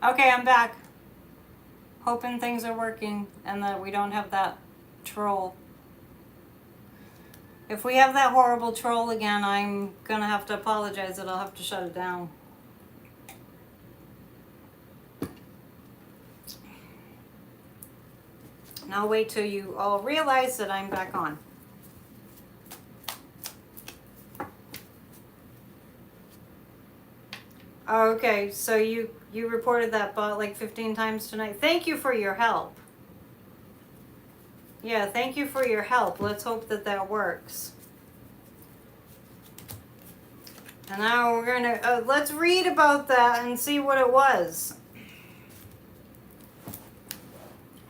Okay, I'm back. Hoping things are working and that we don't have that troll. If we have that horrible troll again, I'm gonna have to apologize that I'll have to shut it down. And I'll wait till you all realize that I'm back on. Okay, so you reported that bot like 15 times tonight. Thank you for your help. Yeah, thank you for your help. Let's hope that that works. And now we're gonna, let's read about that and see what it was.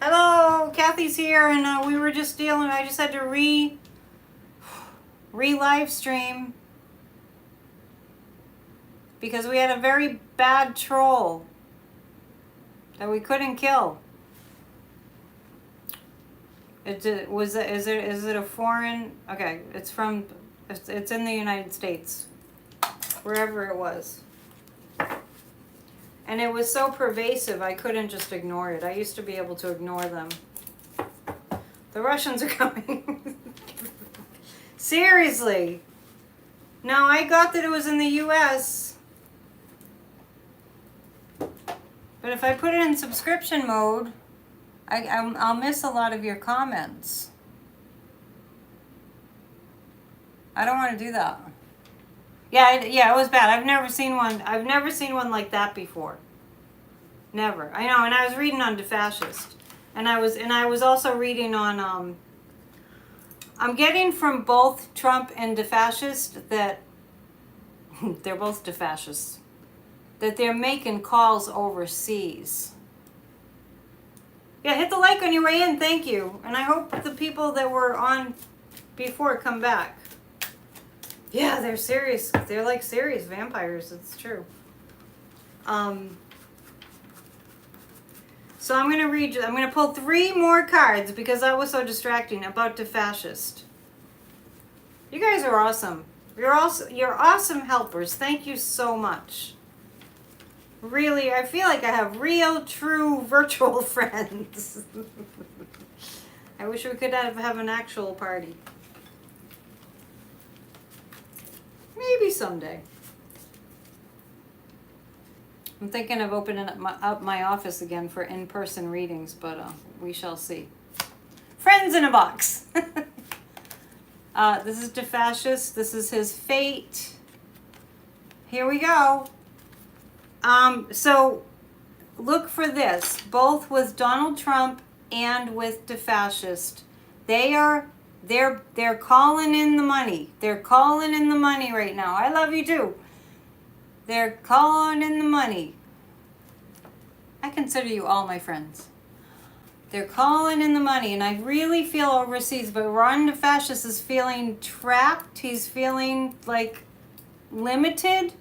Hello, Kathy's here, and we were just dealing, I just had to re-live stream because we had a very bad troll that we couldn't kill. Is it a foreign? Okay, it's in the United States, wherever it was. And it was so pervasive, I couldn't just ignore it. I used to be able to ignore them. The Russians are coming. Seriously. Now, I got that it was in the US. But if I put it in subscription mode, I'll miss a lot of your comments. I don't want to do that. Yeah, it was bad. I've never seen one like that before. Never. I know, and I was reading on Defascist. And I was also reading on I'm getting from both Trump and Defascist that they're both Defascists, that they're making calls overseas. Yeah, hit the like on your way in, thank you. And I hope the people that were on before come back. Yeah, they're serious. They're like serious vampires, it's true. So I'm gonna pull 3 more cards because that was so distracting about Defascist. You guys are awesome. You're awesome helpers. Thank you so much. Really, I feel like I have real, true, virtual friends. I wish we could have an actual party. Maybe someday. I'm thinking of opening up my office again for in-person readings, but we shall see. Friends in a box. This is Defascist. This is his fate. Here we go. So look for this, both with Donald Trump and with Defascist. They're calling in the money. They're calling in the money right now. I love you too. They're calling in the money. I consider you all my friends. They're calling in the money, and I really feel overseas, but Ron Defascist is feeling trapped. He's feeling like limited.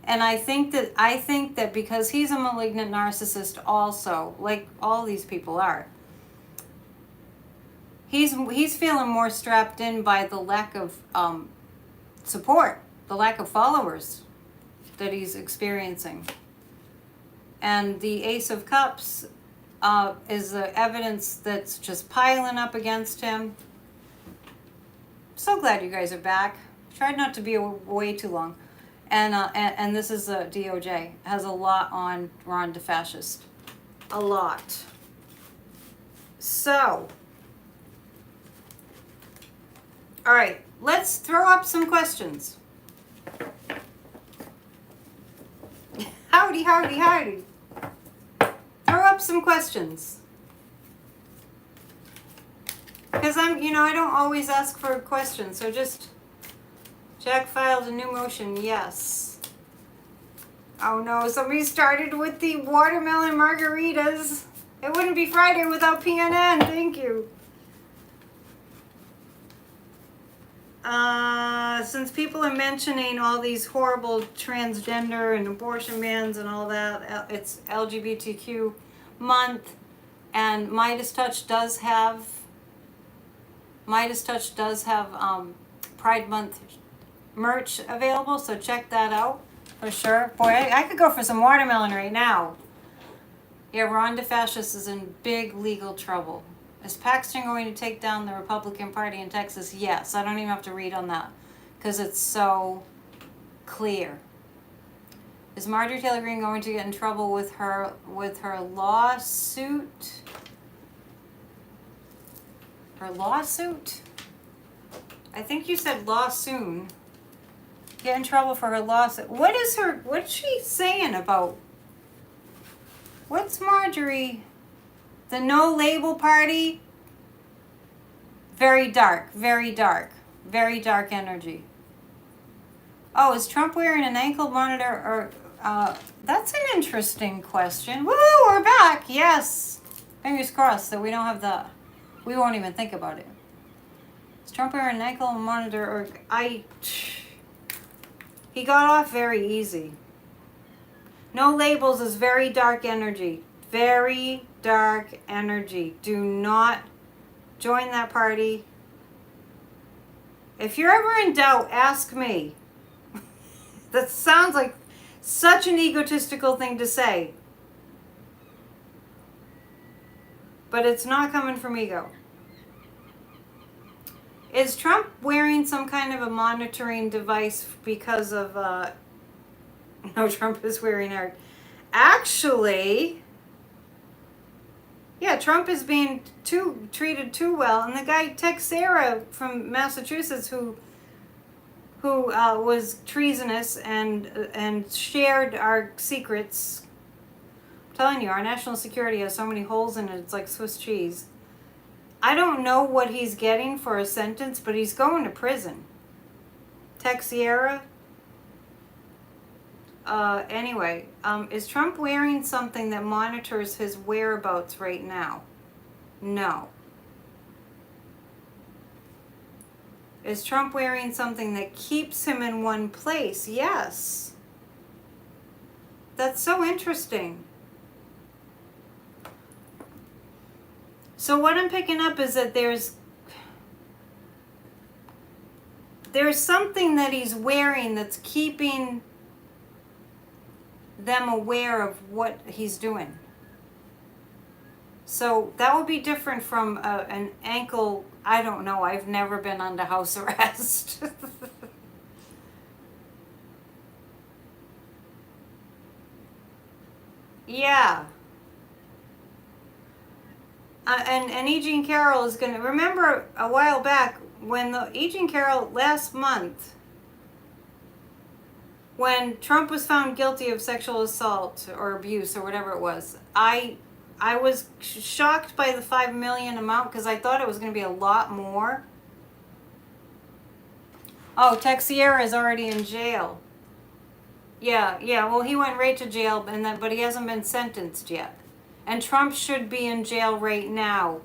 And I think that because he's a malignant narcissist also, like all these people are, he's feeling more strapped in by the lack of support, the lack of followers that he's experiencing. And the Ace of Cups is the evidence that's just piling up against him. So glad you guys are back. Tried not to be away too long. And this is a DOJ. Has a lot on Ron Defascist. A lot. So, all right, let's throw up some questions. Howdy, howdy, howdy. Throw up some questions. Because I don't always ask for questions, so just... Jack filed a new motion, yes. Oh no, somebody started with the watermelon margaritas. It wouldn't be Friday without PNN, thank you. Since people are mentioning all these horrible transgender and abortion bans and all that, it's LGBTQ month, and Midas Touch does have Pride Month merch available, so check that out for sure. Boy, I could go for some watermelon right now. Yeah, Ron DeFascist is in big legal trouble. Is Paxton going to take down the Republican Party in Texas? Yes. I don't even have to read on that because it's so clear. Is Marjorie Taylor Greene going to get in trouble with her lawsuit? Her lawsuit? I think you said lawsoon. Get in trouble for her lawsuit. What's she saying about? What's Marjorie? The No Label Party? Very dark, very dark, very dark energy. Oh, is Trump wearing an ankle monitor or, that's an interesting question. Woo, we're back, yes. Fingers crossed that we don't have the, we won't even think about it. Is Trump wearing an ankle monitor or, he got off very easy. No labels is very dark energy. Very dark energy. Do not join that party. If you're ever in doubt, ask me. That sounds like such an egotistical thing to say. But it's not coming from ego. Is Trump wearing some kind of a monitoring device because of, no, Trump is wearing art. Actually, yeah, Trump is being treated too well. And the guy, Texera from Massachusetts, who was treasonous and shared our secrets. I'm telling you, our national security has so many holes in it, it's like Swiss cheese. I don't know what he's getting for a sentence, but he's going to prison. Texera. Anyway, is Trump wearing something that monitors his whereabouts right now? No. Is Trump wearing something that keeps him in one place? Yes. That's so interesting. So what I'm picking up is that there's something that he's wearing that's keeping them aware of what he's doing. So that would be different from an ankle. I don't know. I've never been under house arrest. Yeah. And E. Jean Carroll is going to... Remember a while back when E. Jean Carroll, last month, when Trump was found guilty of sexual assault or abuse or whatever it was, I was shocked by the $5 million amount because I thought it was going to be a lot more. Oh, Texera is already in jail. Yeah. Well, he went right to jail, but he hasn't been sentenced yet. And Trump should be in jail right now,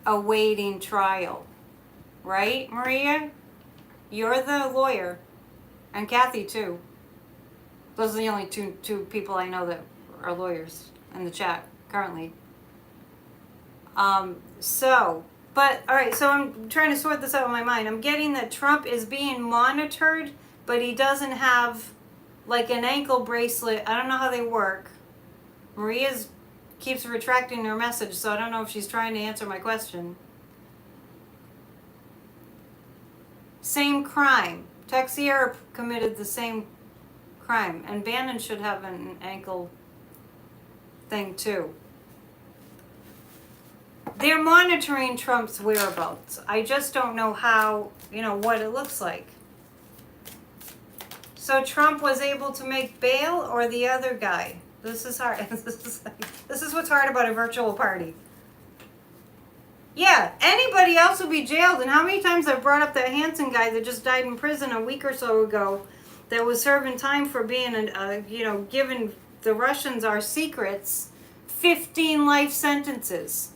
awaiting trial. Right, Maria? You're the lawyer. And Kathy, too. Those are the only two people I know that are lawyers in the chat currently. All right, so I'm trying to sort this out in my mind. I'm getting that Trump is being monitored, but he doesn't have like an ankle bracelet. I don't know how they work. Maria's keeps retracting her message, so I don't know if she's trying to answer my question. Same crime. Texera committed the same crime, and Bannon should have an ankle thing too. They're monitoring Trump's whereabouts. I just don't know how, what it looks like. So Trump was able to make bail, or the other guy? This is hard. This is what's hard about a virtual party. Yeah, anybody else would be jailed. And how many times I've brought up that Hansen guy that just died in prison a week or so ago that was serving time for being, giving the Russians our secrets, 15 life sentences.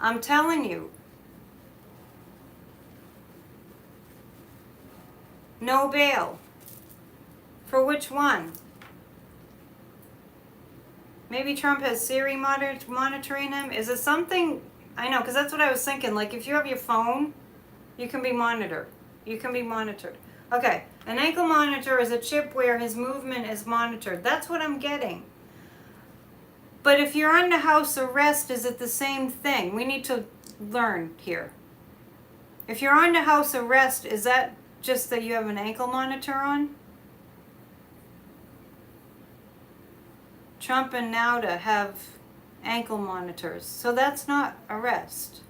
I'm telling you. No bail. For which one? Maybe Trump has Siri monitoring him. Is it something? I know, because that's what I was thinking. Like, if you have your phone, you can be monitored. Okay, an ankle monitor is a chip where his movement is monitored. That's what I'm getting. But if you're under house arrest, is it the same thing? We need to learn here. If you're under house arrest, is that just that you have an ankle monitor on? Trump and Nauta have ankle monitors. So that's not arrest.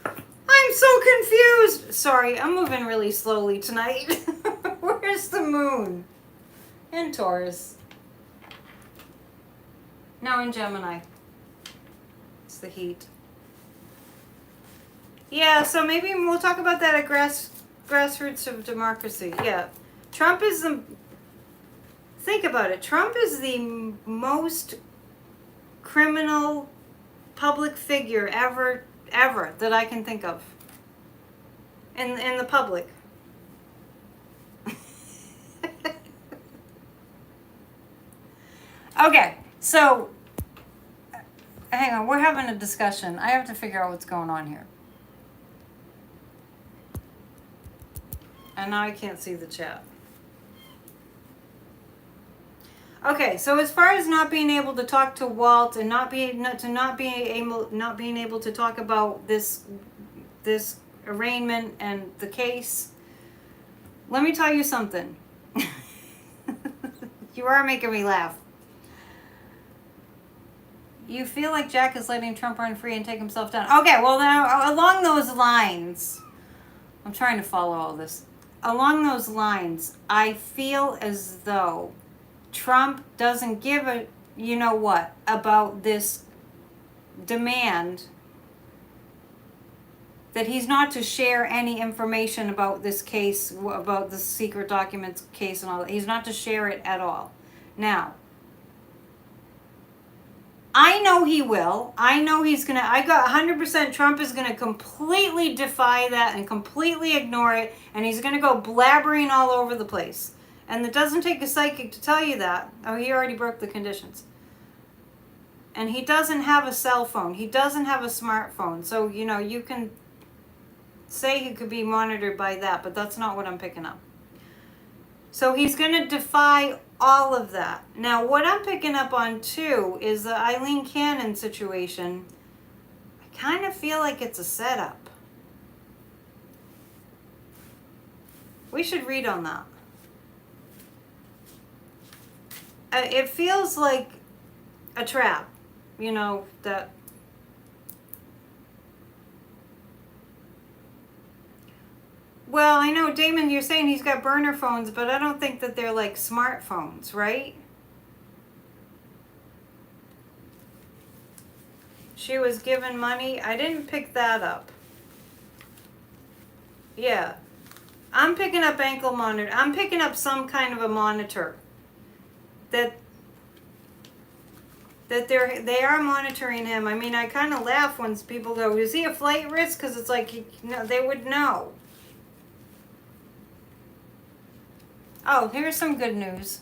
I'm so confused. Sorry, I'm moving really slowly tonight. Where's the moon? In Taurus. No, in Gemini. It's the heat. Yeah, so maybe we'll talk about that at grassroots of democracy. Yeah. Trump is the... Think about it. Trump is the most criminal public figure ever that I can think of. In the public. Okay, so hang on, we're having a discussion. I have to figure out what's going on here. And now I can't see the chat. Okay, so as far as not being able to talk to Walt and not being able to talk about this arraignment and the case, let me tell you something. You are making me laugh. You feel like Jack is letting Trump run free and take himself down. Okay, well now along those lines, I'm trying to follow all this. Along those lines, I feel as though Trump doesn't give a you know what about this demand that he's not to share any information about this case, about the secret documents case and all that. He's not to share it at all. Now, I know he will. I know he's going to, I got 100% Trump is going to completely defy that and completely ignore it. And he's going to go blabbering all over the place. And it doesn't take a psychic to tell you that. Oh, he already broke the conditions. And he doesn't have a cell phone. He doesn't have a smartphone. So, you know, you can say he could be monitored by that, but that's not what I'm picking up. So he's going to defy all of that. Now, what I'm picking up on, too, is the Eileen Cannon situation. I kind of feel like it's a setup. We should read on that. It feels like a trap, you know, that... Well, I know, Damon, you're saying he's got burner phones, but I don't think that they're like smartphones, right? She was given money. I didn't pick that up. Yeah. I'm picking up ankle monitor. I'm picking up some kind of a monitor. That they are monitoring him. I mean, I kind of laugh when people go, is he a flight risk? Because it's like, you know, they would know. Oh, here's some good news.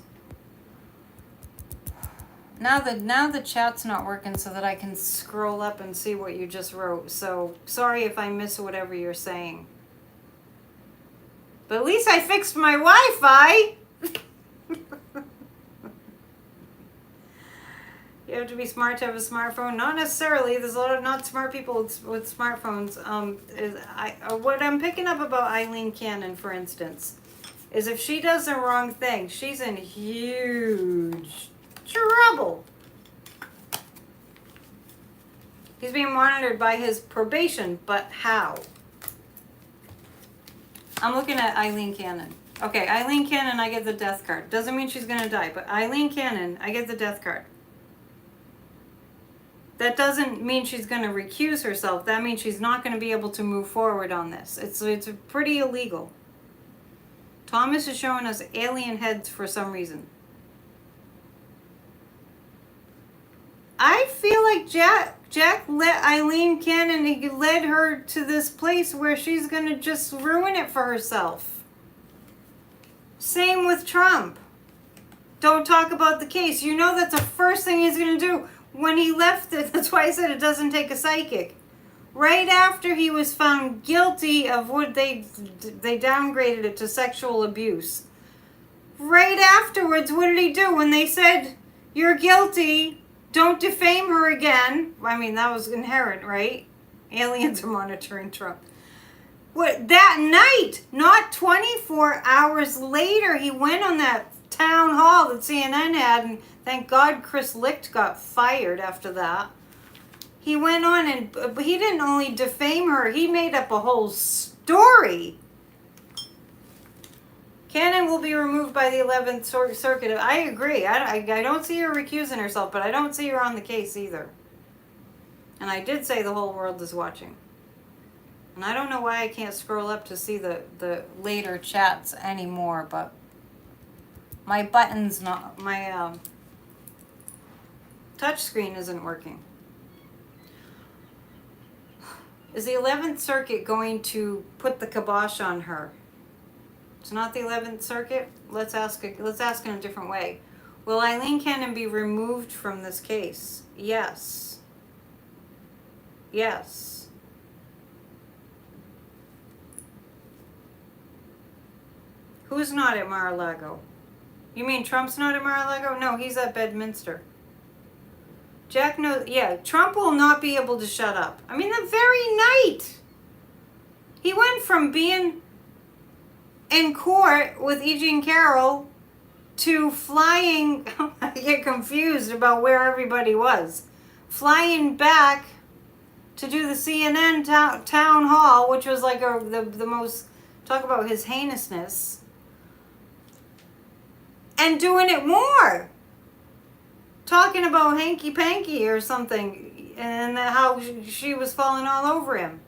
Now the chat's not working so that I can scroll up and see what you just wrote. So sorry if I miss whatever you're saying. But at least I fixed my Wi-Fi. You have to be smart to have a smartphone. Not necessarily. There's a lot of not smart people with smartphones. What I'm picking up about Eileen Cannon, for instance, is if she does the wrong thing, she's in huge trouble. He's being monitored by his probation, but how? I'm looking at Eileen Cannon. Okay, Eileen Cannon, I get the death card. Doesn't mean she's going to die, but Eileen Cannon, I get the death card. That doesn't mean she's going to recuse herself. That means she's not going to be able to move forward on this. It's pretty illegal. Thomas is showing us alien heads for some reason. I feel like Jack let Eileen Cannon, he led her to this place where she's going to just ruin it for herself. Same with Trump. Don't talk about the case. You know that's the first thing he's going to do. When he left it, that's why I said it doesn't take a psychic. Right after he was found guilty of what they downgraded it to sexual abuse. right afterwards, what did he do? When they said, you're guilty, don't defame her again. I mean, that was inherent, right? Aliens are monitoring Trump. What, that night, not 24 hours later, he went on that town hall that CNN had, and thank God Chris Licht got fired after that. He went on and he didn't only defame her, he made up a whole story. Cannon will be removed by the 11th Circuit. I agree. I don't see her recusing herself, but I don't see her on the case either. And I did say the whole world is watching. And I don't know why I can't scroll up to see the later chats anymore, but my button's not, my touch screen isn't working. Is the 11th Circuit going to put the kibosh on her? It's not the 11th Circuit? Let's ask in a different way. Will Eileen Cannon be removed from this case? Yes. Yes. Who's not at Mar-a-Lago? You mean Trump's not at Mar-a-Lago? No, he's at Bedminster. Jack knows, yeah, Trump will not be able to shut up. I mean, the very night he went from being in court with E. Jean Carroll to flying, I get confused about where everybody was, flying back to do the CNN town hall, which was like the most, talk about his heinousness, and doing it more. Talking about hanky panky or something, and how she was falling all over him.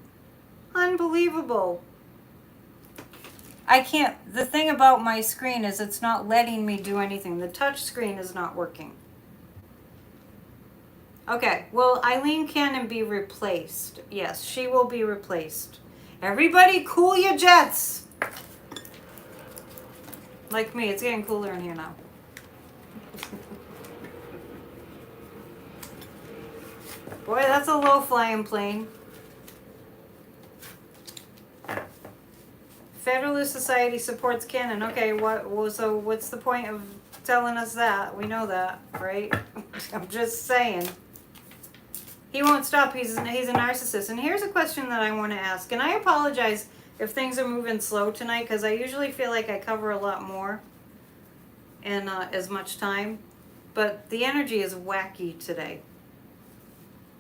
Unbelievable. I can't, the thing about my screen is it's not letting me do anything. The touch screen is not working. Okay, will Eileen Cannon be replaced? Yes, she will be replaced. Everybody cool your jets. Like me, it's getting cooler in here now. Boy, that's a low-flying plane. Federalist Society supports Cannon. Okay, so what's the point of telling us that? We know that, right? I'm just saying. He won't stop. He's a narcissist. And here's a question that I want to ask. And I apologize if things are moving slow tonight, because I usually feel like I cover a lot more in as much time. But the energy is wacky today.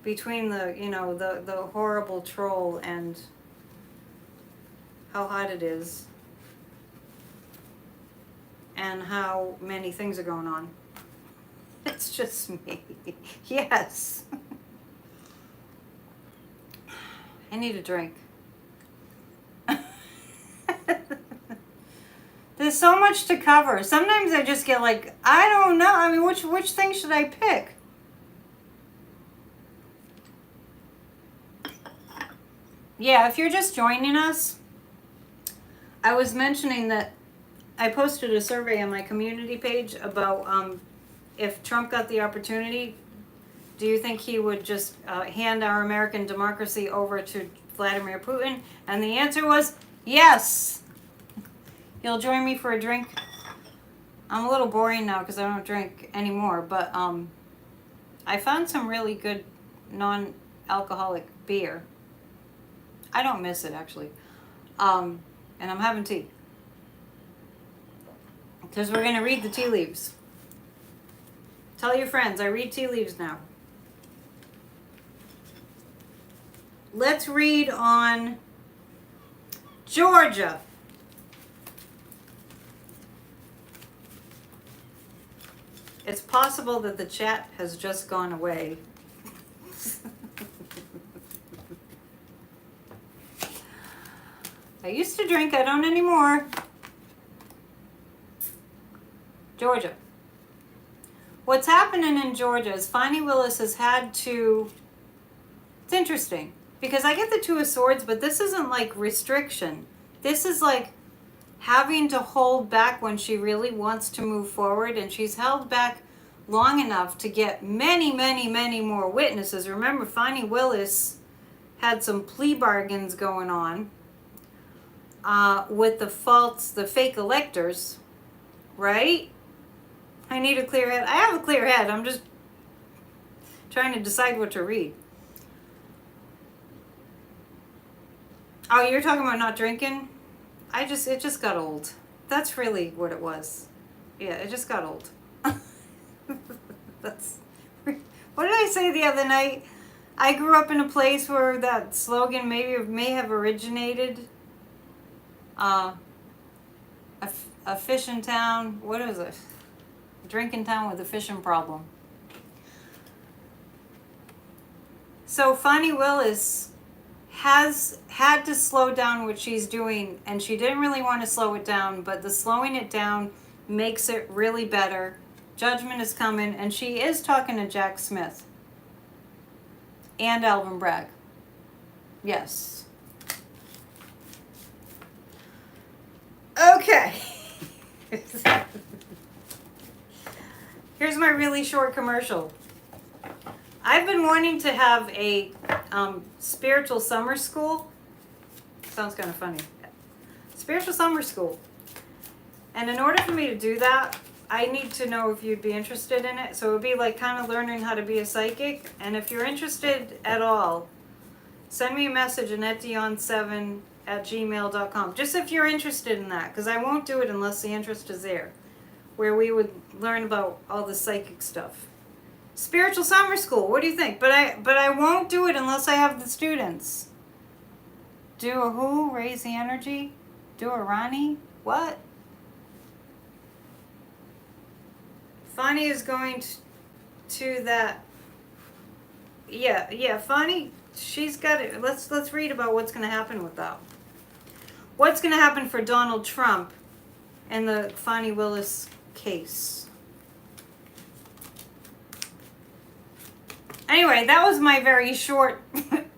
Between the horrible troll and how hot it is and how many things are going on. It's just me. Yes. I need a drink. There's so much to cover. Sometimes I just get like, I don't know. I mean, which thing should I pick? Yeah, if you're just joining us, I was mentioning that I posted a survey on my community page about if Trump got the opportunity, do you think he would just hand our American democracy over to Vladimir Putin? And the answer was yes. You'll join me for a drink? I'm a little boring now because I don't drink anymore, but I found some really good non-alcoholic beer. I don't miss it, actually. And I'm having tea. Because we're going to read the tea leaves. Tell your friends, I read tea leaves now. Let's read on Georgia. It's possible that the chat has just gone away. I used to drink, I don't anymore. Georgia. What's happening in Georgia is Fani Willis has had to, it's interesting, because I get the Two of Swords, but this isn't like restriction. This is like having to hold back when she really wants to move forward, and she's held back long enough to get many, many, many more witnesses. Remember, Fani Willis had some plea bargains going on with the fake electors, right? I need a clear head. I have a clear head. I'm just trying to decide what to read. Oh, you're talking about not drinking? It just got old. That's really what it was. Yeah, it just got old. That's, what did I say the other night? I grew up in a place where that slogan may have originated. A fishing town. What is it? Drinking town with a fishing problem. So Fani Willis has had to slow down what she's doing, and she didn't really want to slow it down, but the slowing it down makes it really better. Judgment is coming, and she is talking to Jack Smith and Alvin Bragg. Yes. Okay. Here's my really short commercial. I've been wanting to have a spiritual summer school. Sounds kind of funny. Spiritual summer school. And in order for me to do that, I need to know if you'd be interested in it. So it would be like kind of learning how to be a psychic. And if you're interested at all, send me a message, AnnetteDion7@gmail.com. Just if you're interested in that, because I won't do it unless the interest is there, where we would learn about all the psychic stuff. Spiritual summer school. What do you think? But I won't do it unless I have the students. Do a who? Raise the energy? Do a Ronnie? What? Fani is going to that. Yeah. Fani, she's got it. Let's read about what's going to happen with that. What's going to happen for Donald Trump in the Fani Willis case? Anyway, that was my very short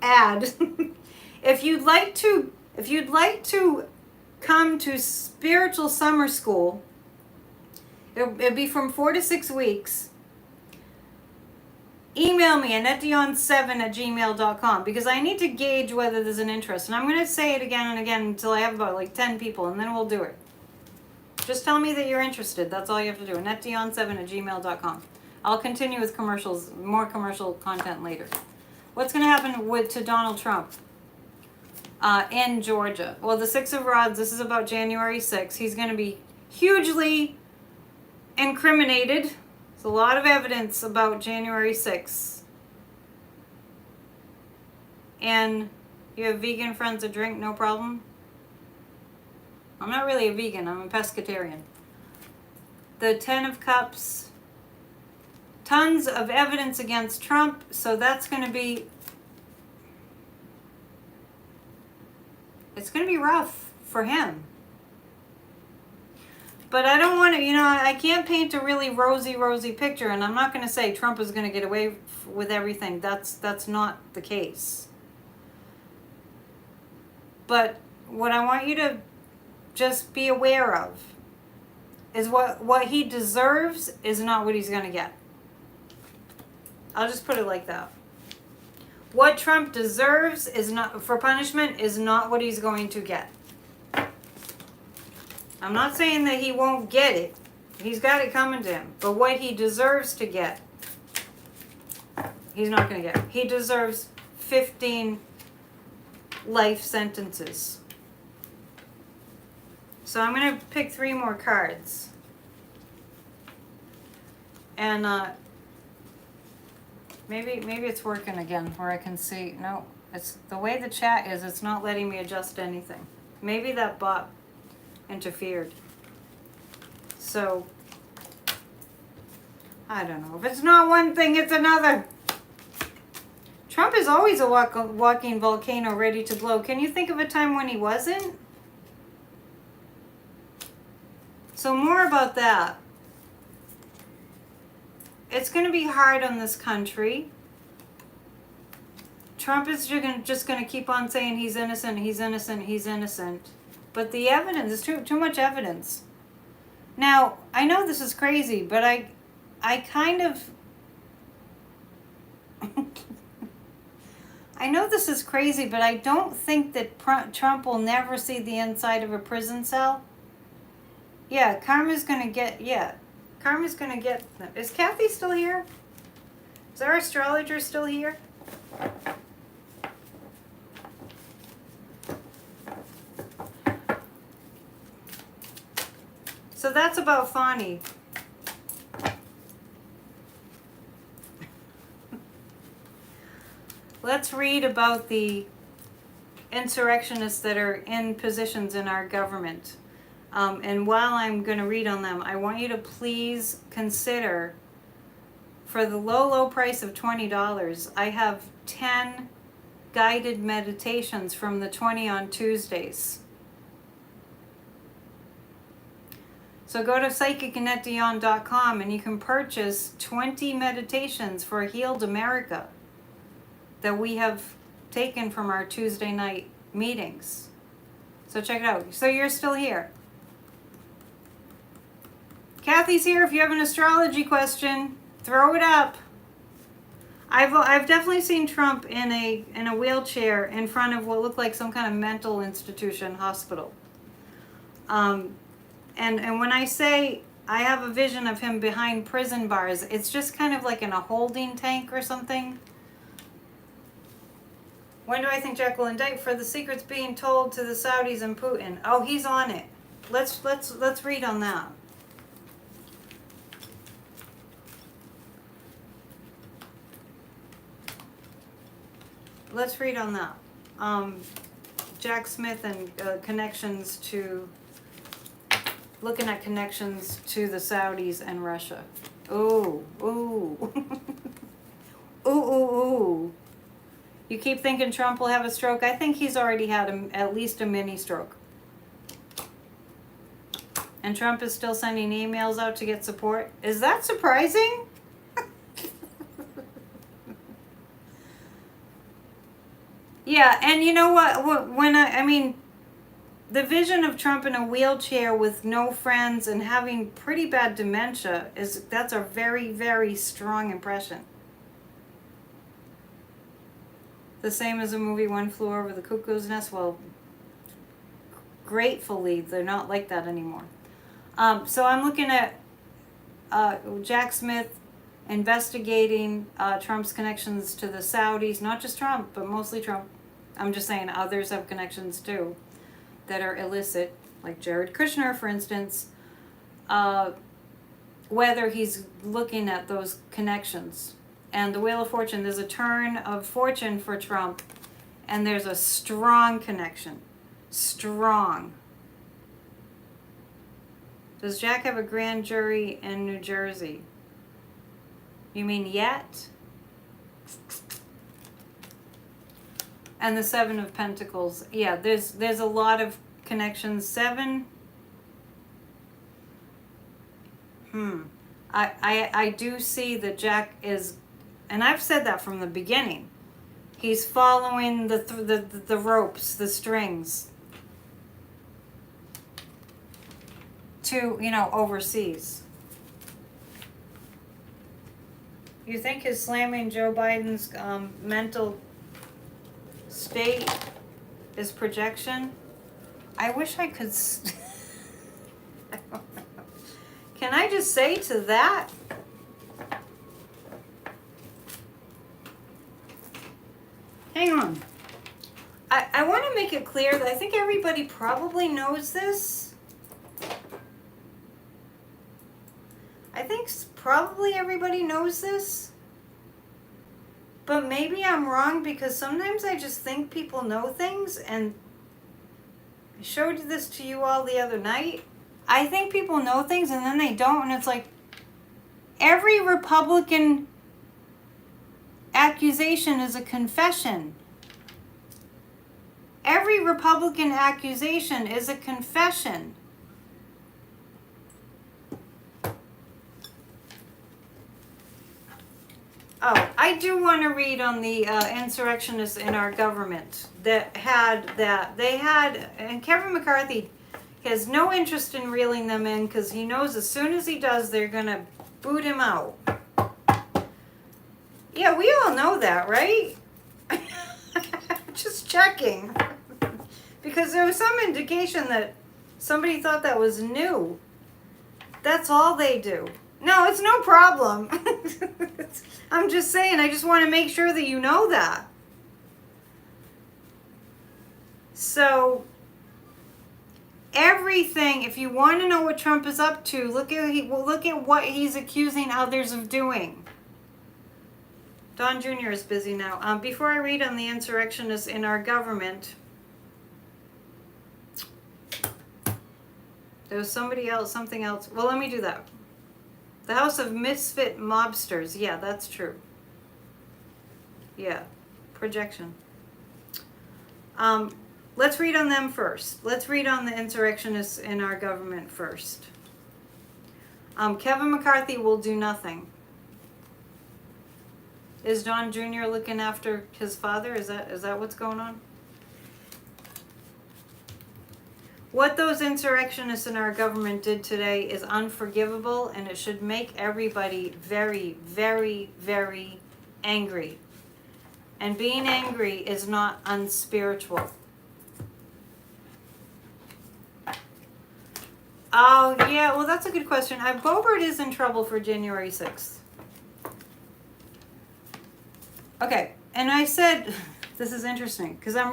ad. If you'd like to come to spiritual summer school, it'll be from 4 to 6 weeks. Email me, AnnetteDion7@gmail.com, because I need to gauge whether there's an interest. And I'm going to say it again and again until I have about like 10 people, and then we'll do it. Just tell me that you're interested. That's all you have to do. AnnetteDion7@gmail.com. I'll continue with commercials, more commercial content later. What's going to happen to Donald Trump in Georgia? Well, the Six of Rods, this is about January 6th. He's going to be hugely incriminated. There's a lot of evidence about January 6th. And you have vegan friends that drink, no problem? I'm not really a vegan. I'm a pescatarian. The Ten of Cups. Tons of evidence against Trump, so that's going to be, it's going to be rough for him. But I don't want to, I can't paint a really rosy picture, and I'm not going to say Trump is going to get away with everything. That's not the case. But what I want you to just be aware of is what he deserves is not what he's going to get. I'll just put it like that. What Trump deserves is not for punishment is not what he's going to get. I'm not saying that he won't get it. He's got it coming to him. But what he deserves to get, he's not going to get. He deserves 15 life sentences. So I'm going to pick 3 more cards. And maybe it's working again where I can see. No, it's the way the chat is, it's not letting me adjust anything. Maybe that bot interfered. So I don't know. If it's not one thing, it's another. Trump is always a walking volcano ready to blow. Can you think of a time when he wasn't? So more about that. It's going to be hard on this country. Trump is just going to keep on saying he's innocent, he's innocent, he's innocent. But the evidence is too much evidence. Now, I know this is crazy, but I kind of... I know this is crazy, but I don't think that Trump will never see the inside of a prison cell. Yeah, Karma's gonna get, Karma's gonna get them. Is Kathy still here? Is our astrologer still here? So that's about Fani. Let's read about the insurrectionists that are in positions in our government. And while I'm going to read on them, I want you to please consider, for the low, low price of $20, I have 10 guided meditations from the 20 on Tuesdays. So go to psychicannetteDion.com and you can purchase 20 meditations for Healed America that we have taken from our Tuesday night meetings. So check it out. So you're still here. Kathy's here. If you have an astrology question, throw it up. I've definitely seen Trump in a wheelchair in front of what looked like some kind of mental institution, hospital. And when I say I have a vision of him behind prison bars, it's just kind of like in a holding tank or something. When do I think Jack will indict for the secrets being told to the Saudis and Putin? Oh, he's on it. Let's read on that. Let's read on that. Jack Smith and connections to, looking at connections to the Saudis and Russia. Ooh, ooh. Ooh, ooh, ooh. You keep thinking Trump will have a stroke. I think he's already had at least a mini stroke. And Trump is still sending emails out to get support. Is that surprising? Yeah, and you know what? When I mean, the vision of Trump in a wheelchair with no friends and having pretty bad dementia that's a very, very strong impression. The same as the movie One Flew Over the Cuckoo's Nest. Well, gratefully, they're not like that anymore. So I'm looking at Jack Smith investigating Trump's connections to the Saudis. Not just Trump, but mostly Trump. I'm just saying others have connections too that are illicit, like Jared Kushner, for instance. Whether he's looking at those connections. And the Wheel of Fortune, there's a turn of fortune for Trump, and there's a strong connection. Strong. Does Jack have a grand jury in New Jersey? You mean yet? And the Seven of Pentacles. Yeah, there's a lot of connections. Seven. I do see that Jack is, and I've said that from the beginning. He's following the ropes, the strings to, overseas. You think his slamming Joe Biden's mental state is projection? I wish I could. I don't know. Can I just say to that? Hang on. I want to make it clear that I think everybody probably knows this. I think probably everybody knows this. But maybe I'm wrong, because sometimes I just think people know things, and I showed this to you all the other night. I think people know things and then they don't, and it's like every Republican accusation is a confession. Every Republican accusation is a confession. Oh, I do want to read on the insurrectionists in our government that had that. They had, and Kevin McCarthy has no interest in reeling them in, because he knows as soon as he does, they're going to boot him out. Yeah, we all know that, right? Just checking. Because there was some indication that somebody thought that was new. That's all they do. No, it's no problem. I'm just saying, I just want to make sure that you know that. So, everything, if you want to know what Trump is up to, look at what he's accusing others of doing. Don Jr. is busy now. Before I read on the insurrectionists in our government, there was something else. Well, let me do that. The House of Misfit Mobsters. Yeah, that's true. Yeah, projection. Let's read on them first. Let's read on the insurrectionists in our government first. Kevin McCarthy will do nothing. Is Don Jr. looking after his father? Is that what's going on? What those insurrectionists in our government did today is unforgivable, and it should make everybody very, very, very angry. And being angry is not unspiritual. Oh, yeah, well, that's a good question. Boebert is in trouble for January 6th. Okay, and I said, this is interesting, because what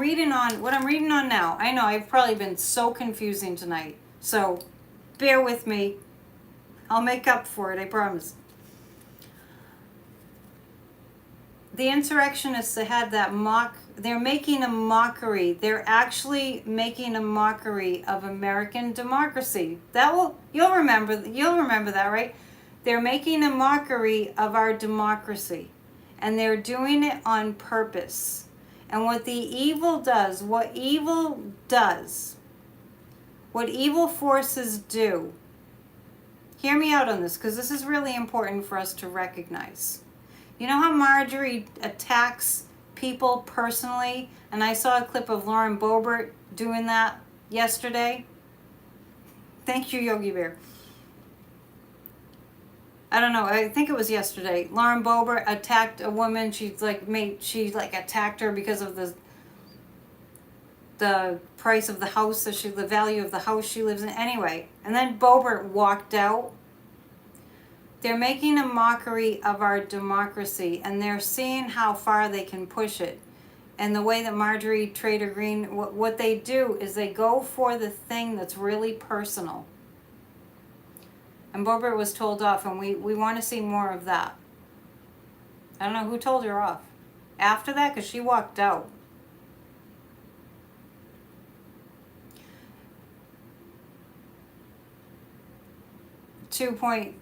I'm reading on now. I know I've probably been so confusing tonight, so bear with me. I'll make up for it, I promise. The insurrectionists that had that they're making a mockery. They're actually making a mockery of American democracy. You'll remember that, right? They're making a mockery of our democracy. And they're doing it on purpose. And what evil forces do, hear me out on this, because this is really important for us to recognize. You know how Marjorie attacks people personally? And I saw a clip of Lauren Boebert doing that yesterday. Thank you, Yogi Bear. I don't know, I think it was yesterday. Lauren Boebert attacked a woman. She attacked her because of the price of the house, the value of the house she lives in. Anyway, and then Boebert walked out. They're making a mockery of our democracy, and they're seeing how far they can push it. And the way that Marjorie Taylor Greene, what they do is they go for the thing that's really personal. And Boebert was told off, and we want to see more of that. I don't know who told her off. After that, because she walked out. 2.3,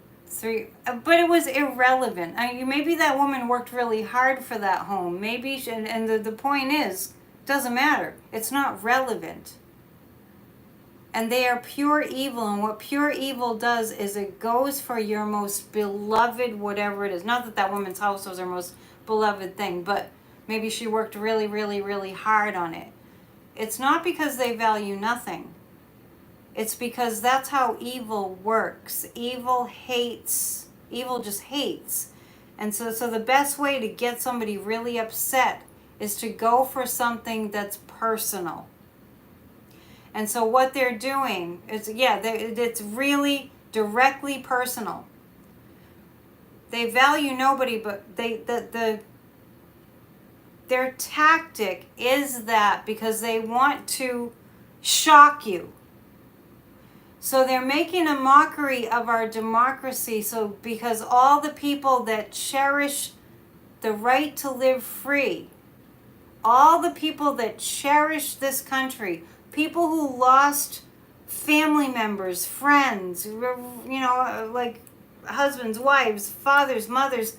but it was irrelevant. I mean, maybe that woman worked really hard for that home. Maybe, and the point is, doesn't matter. It's not relevant. And they are pure evil, and what pure evil does is it goes for your most beloved whatever it is. Not that that woman's house was her most beloved thing, but maybe she worked really, really, really hard on it. It's not because they value nothing. It's because that's how evil works. Evil hates. Evil just hates. And so the best way to get somebody really upset is to go for something that's personal. And so what they're doing is, it's really directly personal. They value nobody, but their tactic is that because they want to shock you. So they're making a mockery of our democracy. So because all the people that cherish the right to live free, all the people that cherish this country, people who lost family members, friends, like husbands, wives, fathers, mothers,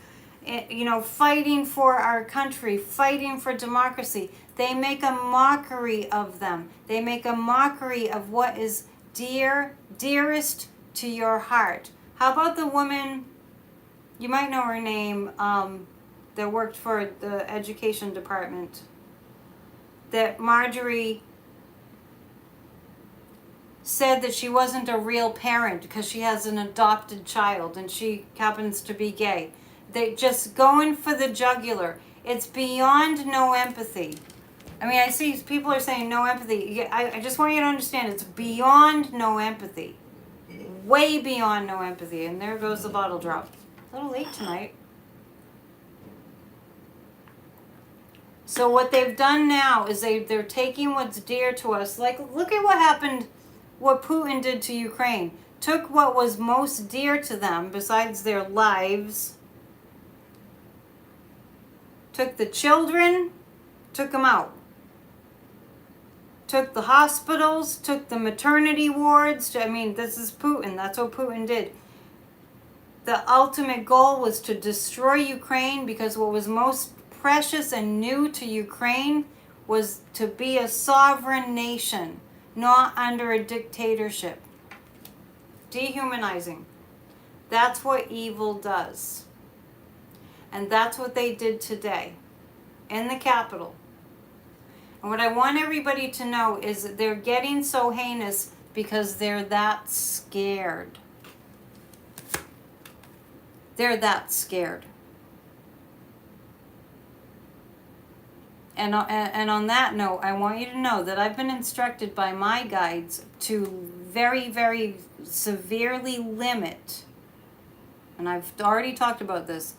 fighting for our country, fighting for democracy. They make a mockery of them. They make a mockery of what is dearest to your heart. How about the woman, you might know her name, that worked for the education department, that Marjorie said that she wasn't a real parent because she has an adopted child and she happens to be gay. They just going for the jugular. It's beyond no empathy. I mean, I see people are saying no empathy. I just want you to understand it's beyond no empathy. way beyond no empathy. And there goes the bottle drop. A little late tonight. So what they've done now is they're taking what's dear to us. Like, look at what happened, what Putin did to Ukraine. Took what was most dear to them, besides their lives. Took the children, took them out. Took the hospitals, took the maternity wards. I mean, this is Putin. That's what Putin did. The ultimate goal was to destroy Ukraine, because what was most precious and new to Ukraine was to be a sovereign nation, not under a dictatorship. Dehumanizing. That's what evil does. And that's what they did today in the Capitol. And what I want everybody to know is that they're getting so heinous because they're that scared. They're that scared. And on that note, I want you to know that I've been instructed by my guides to very, very severely limit, and I've already talked about this,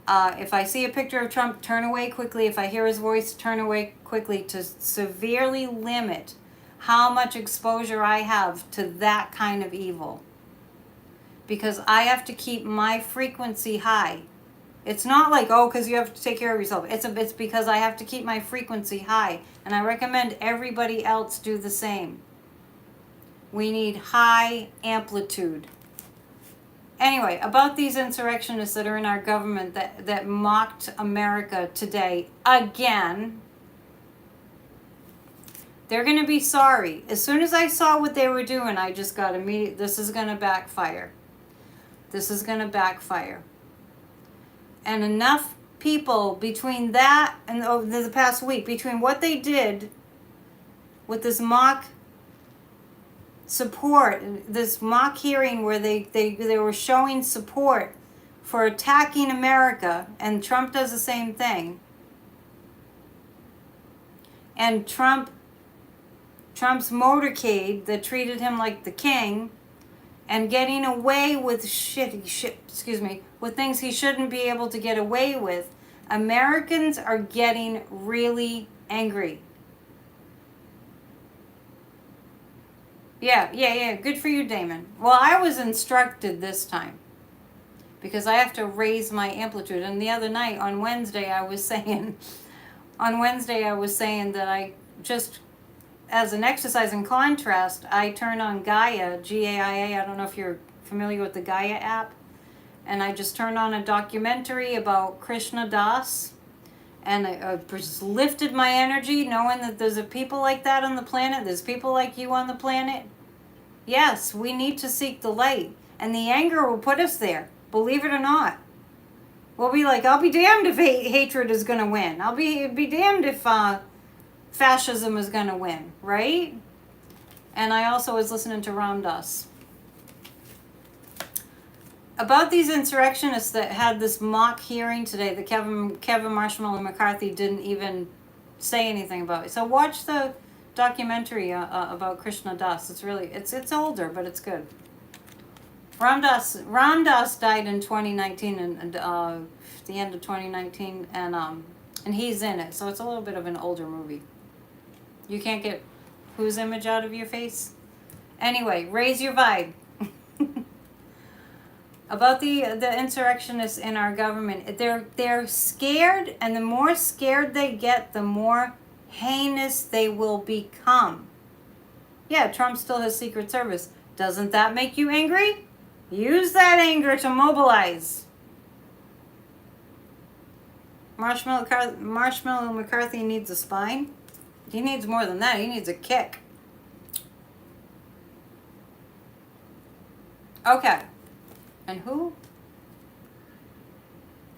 if I see a picture of Trump, turn away quickly. If I hear his voice, turn away quickly, to severely limit how much exposure I have to that kind of evil. Because I have to keep my frequency high. It's not like, oh, because you have to take care of yourself. It's because I have to keep my frequency high. And I recommend everybody else do the same. We need high amplitude. Anyway, about these insurrectionists that are in our government that mocked America today again, they're going to be sorry. As soon as I saw what they were doing, I just got immediate, this is going to backfire. This is going to backfire. And enough people between that and over the past week, between what they did with this mock support, this mock hearing where they were showing support for attacking America, and Trump does the same thing. And Trump's motorcade that treated him like the king, and getting away with with things he shouldn't be able to get away with. Americans are getting really angry. Yeah. Good for you, Damon. Well, I was instructed this time, because I have to raise my amplitude. And the other night, on Wednesday, I was saying that I just, as an exercise in contrast, I turn on Gaia, Gaia. I don't know if you're familiar with the Gaia app. And I just turned on a documentary about Krishna Das. And I just lifted my energy, knowing that there's people like that on the planet. There's people like you on the planet. Yes, we need to seek the light. And the anger will put us there, believe it or not. We'll be like, I'll be damned if hatred is going to win. I'll be damned if fascism is going to win, right? And I also was listening to Ram Dass about these insurrectionists that had this mock hearing today that Kevin Marshmallow McCarthy didn't even say anything about it. So watch the documentary about Krishna Das. It's really, it's older, but it's good. Ram Dass died in 2019, and the end of 2019, and he's in it. So it's a little bit of an older movie. You can't get whose image out of your face? Anyway, raise your vibe. About the insurrectionists in our government, they're scared, and the more scared they get, the more heinous they will become. Yeah, Trump still has Secret Service. Doesn't that make you angry? Use that anger to mobilize. Marshmallow McCarthy needs a spine. He needs more than that. He needs a kick. Okay. And who?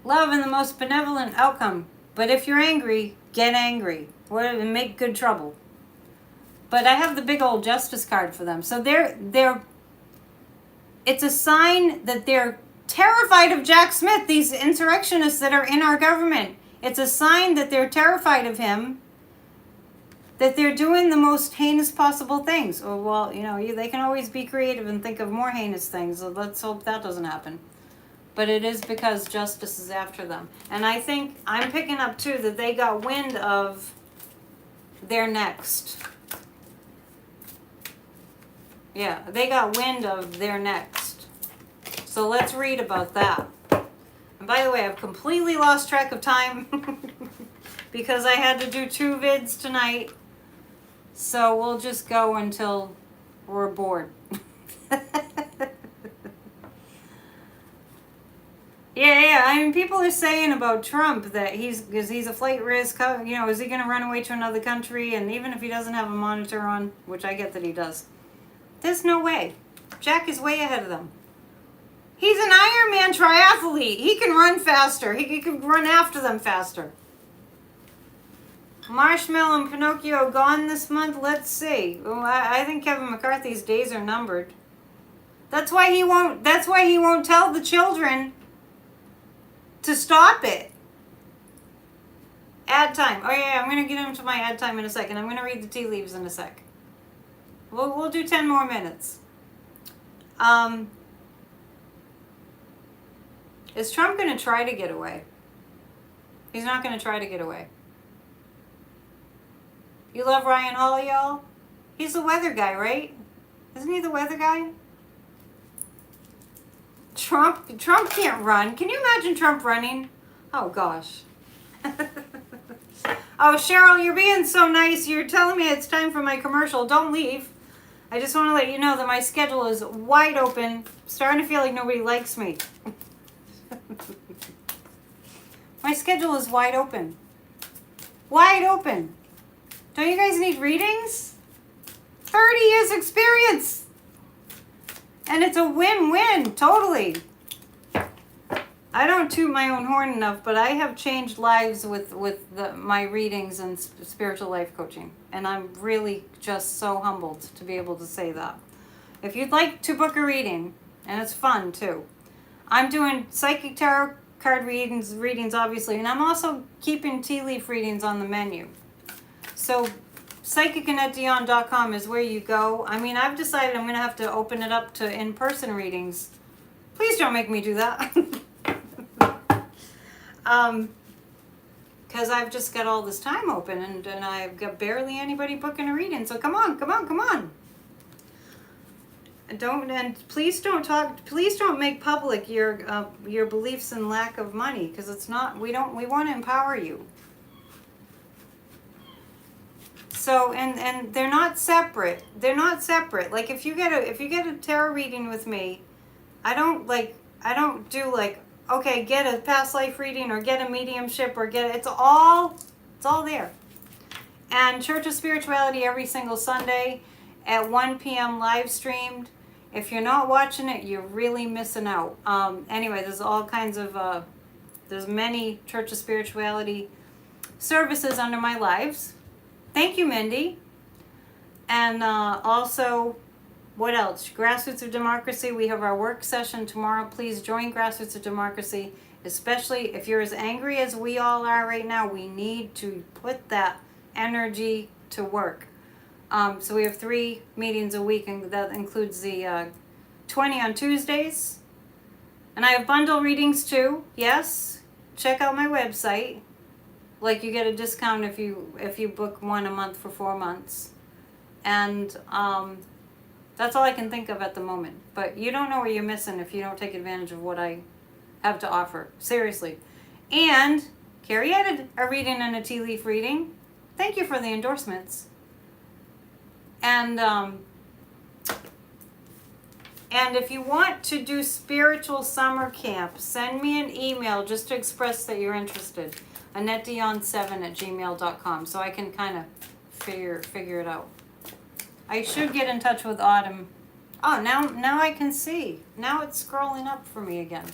Love and the most benevolent outcome. But if you're angry, get angry. And make good trouble. But I have the big old justice card for them. So it's a sign that they're terrified of Jack Smith, these insurrectionists that are in our government. It's a sign that they're terrified of him. that they're doing the most heinous possible things. Oh, well, they can always be creative and think of more heinous things. So let's hope that doesn't happen. But it is because justice is after them. And I think I'm picking up too that they got wind of their next. Yeah, they got wind of their next. So let's read about that. And by the way, I've completely lost track of time because I had to do 2 vids tonight. So we'll just go until we're bored. Yeah. I mean, people are saying about Trump that he's a flight risk. Is he going to run away to another country? And even if he doesn't have a monitor on, which I get that he does, there's no way. Jack is way ahead of them. He's an Ironman triathlete. He can run faster. He can run after them faster. Marshmallow and Pinocchio gone this month. Let's see. Oh, I think Kevin McCarthy's days are numbered. That's why he won't. That's why he won't tell the children to stop it. Ad time. Oh yeah, I'm gonna get into my ad time in a second. I'm gonna read the tea leaves in a sec. We'll do 10 more minutes. Is Trump gonna try to get away? He's not gonna try to get away. You love Ryan Hall, y'all? He's the weather guy, right? Isn't he the weather guy? Trump can't run. Can you imagine Trump running? Oh, gosh. Oh, Cheryl, you're being so nice. You're telling me it's time for my commercial. Don't leave. I just want to let you know that my schedule is wide open. I'm starting to feel like nobody likes me. My schedule is wide open. Wide open. Don't you guys need readings? 30 years experience. And it's a win-win, totally. I don't toot my own horn enough, but I have changed lives with my readings and spiritual life coaching. And I'm really just so humbled to be able to say that. If you'd like to book a reading, and it's fun too, I'm doing psychic tarot card readings obviously, and I'm also keeping tea leaf readings on the menu. So psychicannetteDion.com is where you go. I mean, I've decided I'm going to have to open it up to in-person readings. Please don't make me do that. Because I've just got all this time open and I've got barely anybody booking a reading. So come on. And please don't make public your beliefs and lack of money, because it's not, we want to empower you. So and they're not separate. Like if you get a tarot reading with me, I don't do like, okay, get a past life reading or get a mediumship or it's all there. And Church of Spirituality every single Sunday at 1 p.m. live streamed. If you're not watching it, you're really missing out. Anyway, there's all kinds of there's many Church of Spirituality services under my lives. Thank you, Mindy. And also, what else? Grassroots of Democracy. We have our work session tomorrow. Please join Grassroots of Democracy, especially if you're as angry as we all are right now. We need to put that energy to work. So we have 3 meetings a week, and that includes the 20 on Tuesdays. And I have bundle readings too. Yes, check out my website. Like, you get a discount if you book one a month for 4 months. And that's all I can think of at the moment. But you don't know what you're missing if you don't take advantage of what I have to offer. Seriously. And Carrie added a reading and a tea leaf reading. Thank you for the endorsements. And if you want to do spiritual summer camp, send me an email just to express that you're interested. AnnetteDion7@gmail.com, so I can kind of figure it out. I should get in touch with Autumn. Oh, now I can see. Now it's scrolling up for me again.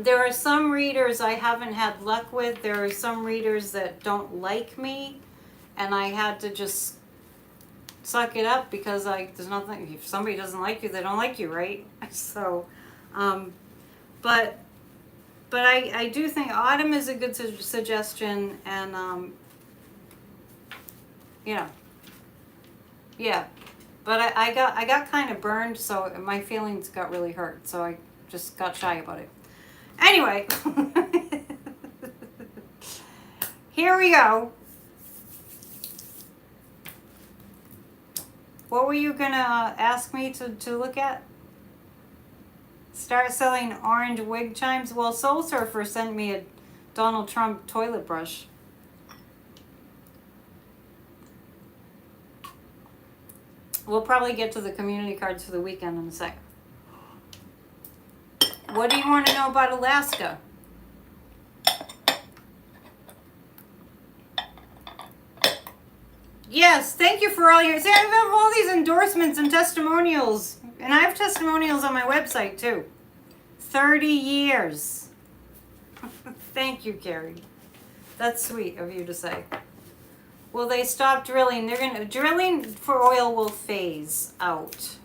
There are some readers I haven't had luck with. There are some readers that don't like me, and I had to just suck it up because there's nothing. If somebody doesn't like you, they don't like you, right? So, but But I do think autumn is a good suggestion, and yeah, yeah. But I got kind of burned, so my feelings got really hurt, so I just got shy about it. Anyway, here we go. What were you gonna ask me to look at? Start selling orange wig chimes? Well, Soul Surfer sent me a Donald Trump toilet brush. We'll probably get to the community cards for the weekend in a sec. What do you want to know about Alaska? Yes, thank you for all your... See, I have all these endorsements and testimonials. And I have testimonials on my website, too. 30 years. Thank you, Carrie. That's sweet of you to say. Will they stop drilling? Drilling for oil will phase out.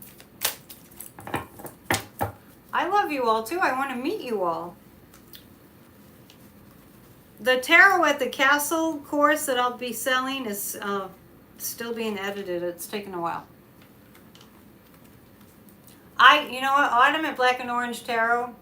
I love you all, too. I want to meet you all. The Tarot at the Castle course that I'll be selling is... still being edited. It's taken a while. You know what? Autumn at Black and Orange Tarot,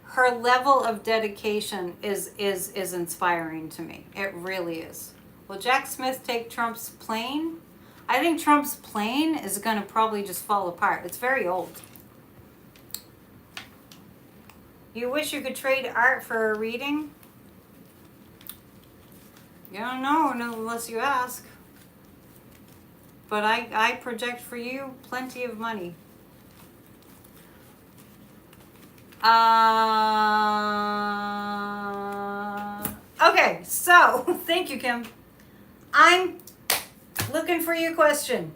her level of dedication is inspiring to me. It really is. Will Jack Smith take Trump's plane? I think Trump's plane is going to probably just fall apart. It's very old. You wish you could trade art for a reading? You don't know unless you ask. But I project for you plenty of money. Okay, so thank you, Kim. I'm looking for your question.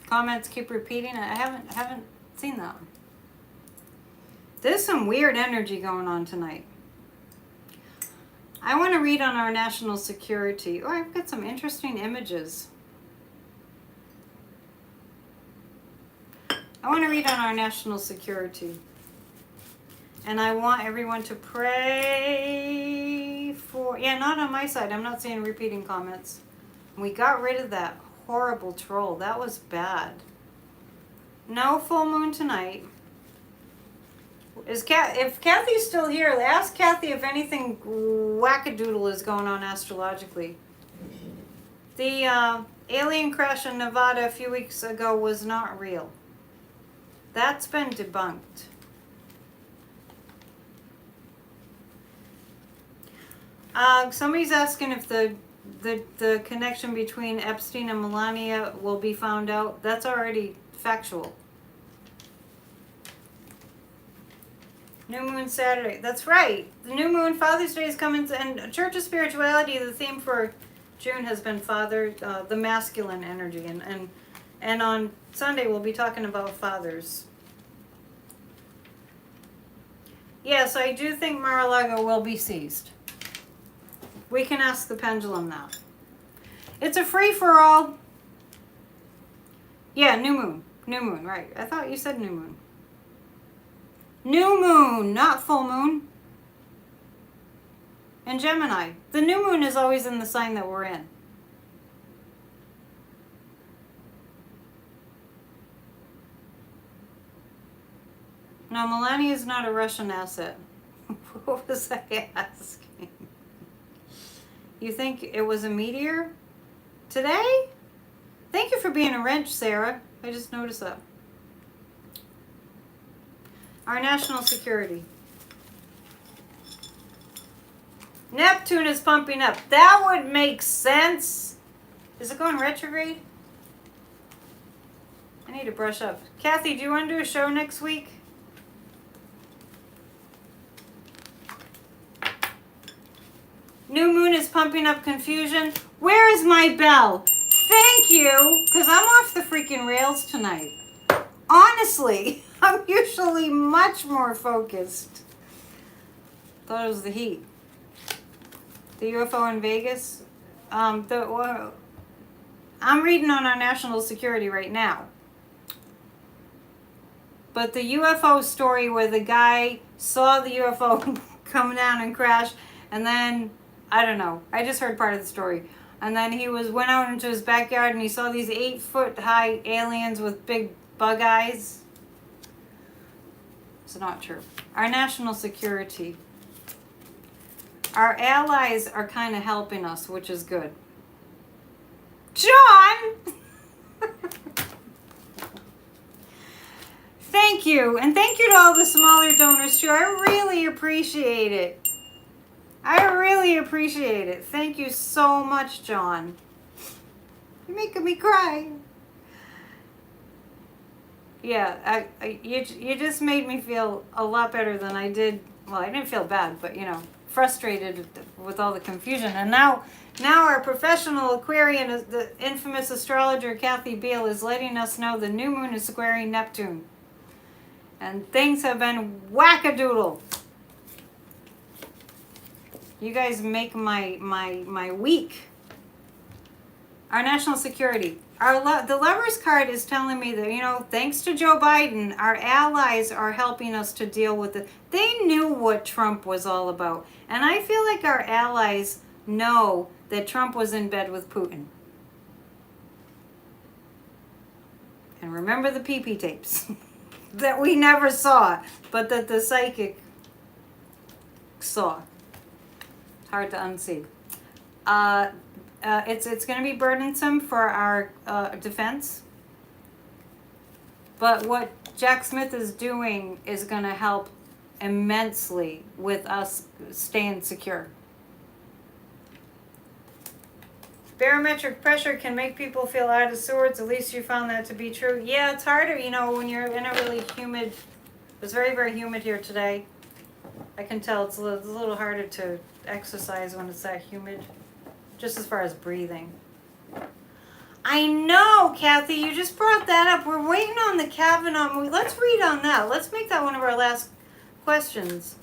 Comments keep repeating. I haven't seen that one. There's some weird energy going on tonight. I want to read on our national security. Oh, I've got some interesting images. I want to read on our national security. And I want everyone to pray for... Yeah, not on my side. I'm not seeing repeating comments. We got rid of that horrible troll. That was bad. No full moon tonight. If Kathy's still here, ask Kathy if anything wackadoodle is going on astrologically. The alien crash in Nevada a few weeks ago was not real. That's been debunked. Somebody's asking if the connection between Epstein and Melania will be found out. That's already factual. New Moon Saturday. That's right. The New Moon, Father's Day is coming, and Church of Spirituality, the theme for June has been Father, the masculine energy, and on Sunday we'll be talking about fathers. Yes, I do think Mar-a-Lago will be seized. We can ask the pendulum now. It's a free-for-all. Yeah, new moon. New moon, right. I thought you said new moon. New moon, not full moon. And Gemini. The new moon is always in the sign that we're in. No, Melania is not a Russian asset. What was I asking? You think it was a meteor? Today? Thank you for being a wrench, Sarah. I just noticed that. Our national security. Neptune is pumping up. That would make sense. Is it going retrograde? I need to brush up. Kathy, do you want to do a show next week? New moon is pumping up confusion. Where is my bell? Thank you, because I'm off the freaking rails tonight. Honestly, I'm usually much more focused. Thought it was the heat. The UFO in Vegas. I'm reading on our national security right now. But the UFO story where the guy saw the UFO come down and crash, and then, I don't know, I just heard part of the story. And then he went out into his backyard and he saw these 8-foot high aliens with big bug eyes. It's not true. Our national security. Our allies are kind of helping us, which is good. John! Thank you. And thank you to all the smaller donors too. I really appreciate it. I really appreciate it. Thank you so much, John. You're making me cry. Yeah, you just made me feel a lot better than I did. Well, I didn't feel bad, but you know, frustrated with all the confusion. And now our professional Aquarian, the infamous astrologer Kathy Beale, is letting us know the new moon is squaring Neptune. And things have been wackadoodle. You guys make my week. Our national security. The Lovers card is telling me that, you know, thanks to Joe Biden, our allies are helping us to deal with it. They knew what Trump was all about. And I feel like our allies know that Trump was in bed with Putin. And remember the pee-pee tapes that we never saw, but that the psychic saw. It's hard to unsee. It's going to be burdensome for our defense. But what Jack Smith is doing is going to help immensely with us staying secure. Barometric pressure can make people feel out of sorts. At least you found that to be true. Yeah, it's harder, you know, when you're in a really humid... It was very, very humid here today. I can tell it's a little harder to exercise when it's that humid. Just as far as breathing. I know, Kathy, you just brought that up. We're waiting on the Kavanaugh movie. Let's read on that. Let's make that one of our last questions.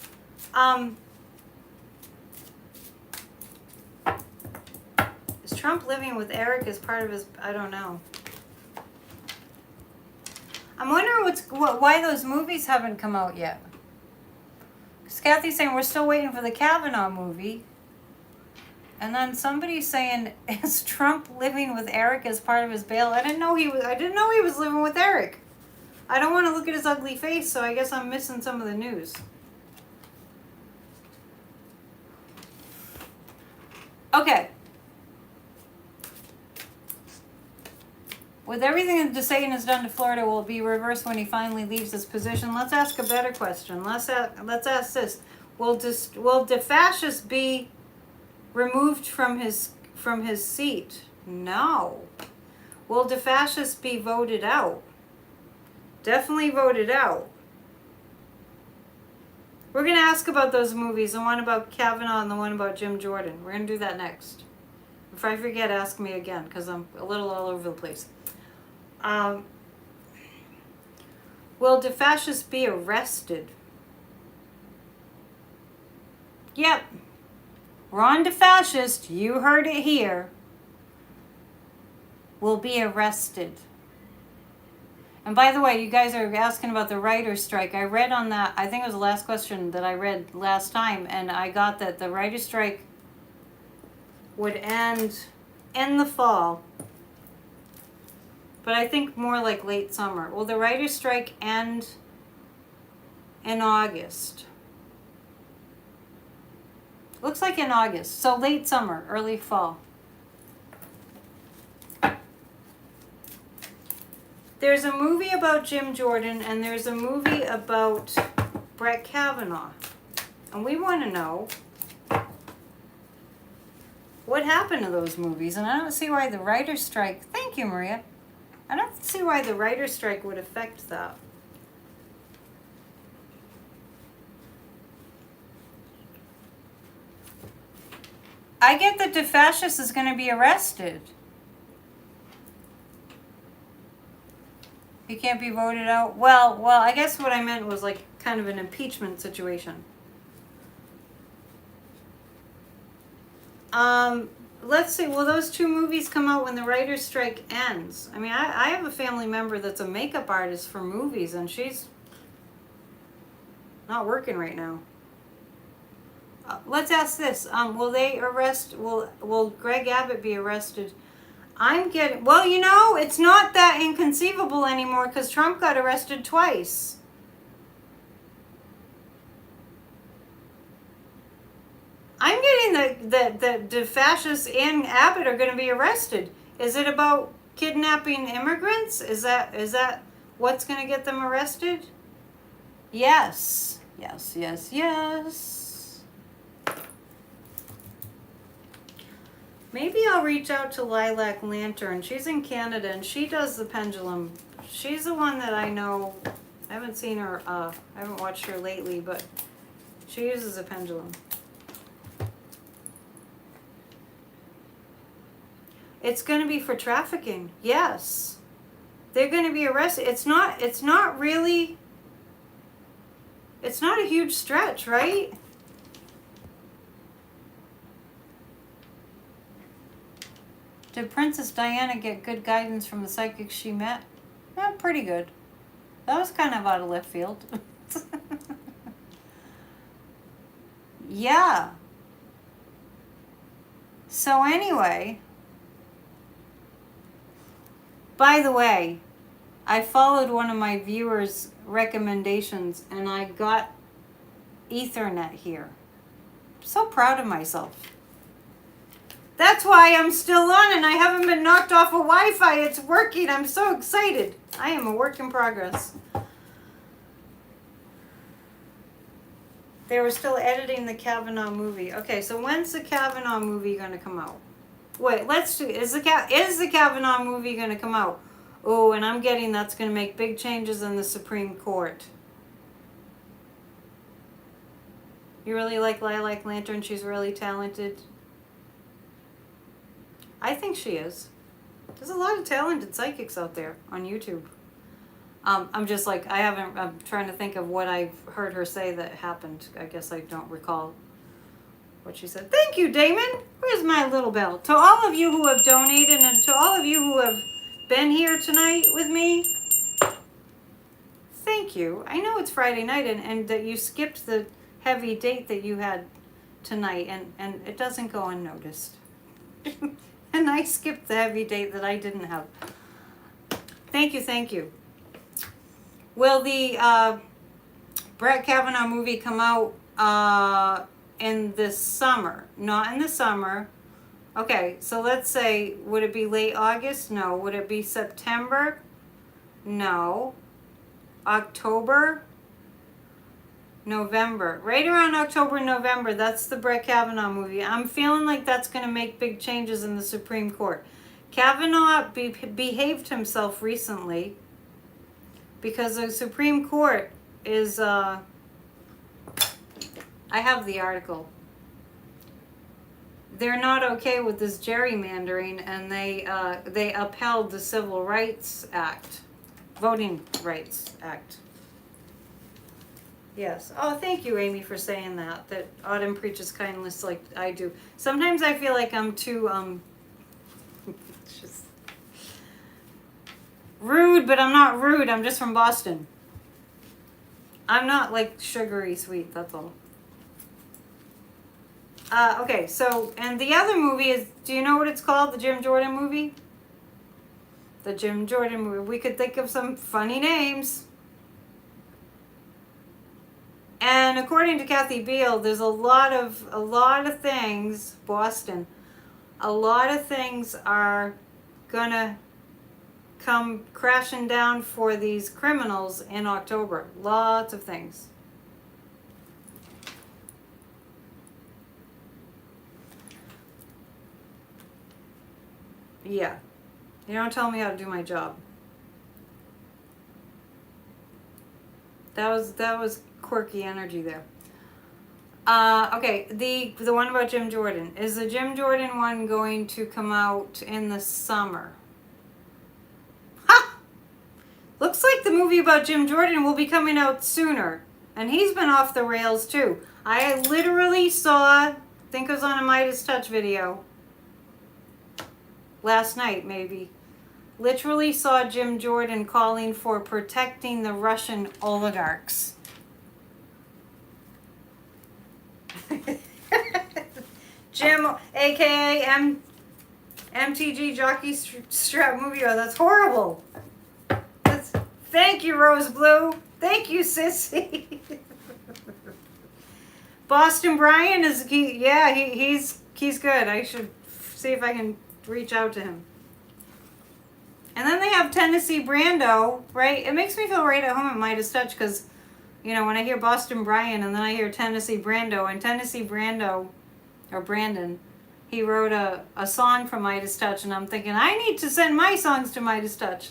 Is Trump living with Eric as part of his... I don't know. I'm wondering why those movies haven't come out yet. Because Kathy's saying we're still waiting for the Kavanaugh movie. And then somebody's saying, is Trump living with Eric as part of his bail? I didn't know he was living with Eric. I don't want to look at his ugly face, so I guess I'm missing some of the news. Okay. With everything that DeSantis has done to Florida, will it be reversed when he finally leaves his position? Let's ask a better question. Let's ask this. Will DeFascist be removed from his seat? No. Will DeFascist be voted out? Definitely voted out. We're going to ask about those movies, the one about Kavanaugh and the one about Jim Jordan. We're going to do that next. If I forget, ask me again, because I'm a little all over the place. Will DeFascist be arrested? Yep. Ron DeFascist, you heard it here, will be arrested. And by the way, you guys are asking about the writer's strike. I read on that, I think it was the last question that I read last time, and I got that the writer's strike would end in the fall. But I think more like late summer. Will the writer's strike end in August? Looks like in August. So late summer, early fall. There's a movie about Jim Jordan and there's a movie about Brett Kavanaugh. And we want to know what happened to those movies. And I don't see why the writer's strike... Thank you, Maria. I don't see why the writer's strike would affect that. I get that DeFascist is going to be arrested. He can't be voted out. Well, I guess what I meant was like kind of an impeachment situation. Let's see. Will those two movies come out when the writer's strike ends? I mean, I have a family member that's a makeup artist for movies, and she's Not working right now. Let's ask this. Will they arrest, will Greg Abbott be arrested? Well, you know, it's not that inconceivable anymore because Trump got arrested twice. I'm getting the fascists and Abbott are going to be arrested. Is it about kidnapping immigrants? Is that what's going to get them arrested? Yes. Yes, yes, yes. Maybe I'll reach out to Lilac Lantern. She's in Canada and she does the pendulum. She's the one that I know. I haven't seen her, I haven't watched her lately, but she uses a pendulum. It's going to be for trafficking. Yes. They're going to be arrested. It's not really, it's not a huge stretch, right? Did Princess Diana get good guidance from the psychics she met? Pretty good. That was kind of out of left field. Yeah. So anyway, by the way, I followed one of my viewers' recommendations and I got Ethernet here. I'm so proud of myself. That's why I'm still on and I haven't been knocked off of Wi-Fi. It's working. I'm so excited. I am a work in progress. They were still editing the Kavanaugh movie. Okay, so when's the Kavanaugh movie going to come out? Wait, let's see. Is the Kavanaugh movie going to come out? Oh, and I'm getting that's going to make big changes in the Supreme Court. You really like Lilac Lantern? She's really talented. I think she is. There's a lot of talented psychics out there on YouTube. I'm just like, I'm trying to think of what I've heard her say that happened. I guess I don't recall what she said. Thank you, Damon. Where's my little bell? To all of you who have donated and to all of you who have been here tonight with me, thank you. I know it's Friday night and that you skipped the heavy date that you had tonight and it doesn't go unnoticed. And I skipped the heavy date that I didn't have. Thank you, thank you. Will the Brett Kavanaugh movie come out in the summer? Not in the summer. Okay, so let's say, would it be late August? No. Would it be September? No. October? November. Right around October, November, that's the Brett Kavanaugh movie. I'm feeling like that's going to make big changes in the Supreme Court. Kavanaugh behaved himself recently because the Supreme Court is, I have the article. They're not okay with this gerrymandering and they upheld the Civil Rights Act, Voting Rights Act. Yes. Oh, thank you, Amy, for saying that Autumn preaches kindness like I do. Sometimes I feel like I'm too, just rude, but I'm not rude. I'm just from Boston. I'm not like sugary sweet, that's all. Okay, so, and the other movie is, do you know what it's called? The Jim Jordan movie? The Jim Jordan movie. We could think of some funny names. And according to Kathy Beale, there's a lot of things, Boston, a lot of things are gonna come crashing down for these criminals in October. Lots of things. Yeah. You don't tell me how to do my job. That was quirky energy there. Okay, the one about Jim Jordan. Is the Jim Jordan one going to come out in the summer? Ha! Looks like the movie about Jim Jordan will be coming out sooner. And he's been off the rails too. I literally saw, I think it was on a Midas Touch video. Last night, maybe. Literally saw Jim Jordan calling for protecting the Russian oligarchs. Jim, aka MTG Jockey Strap Movie. Oh, that's horrible. Thank you, Rose Blue. Thank you, Sissy. Boston Brian is he's good. I should see if I can reach out to him. And then they have Tennessee Brando, right? It makes me feel right at home at Midas Touch because, you know, when I hear Boston Brian and then I hear Tennessee Brando, and Tennessee Brando, or Brandon, he wrote a song for Midas Touch, and I'm thinking, I need to send my songs to Midas Touch.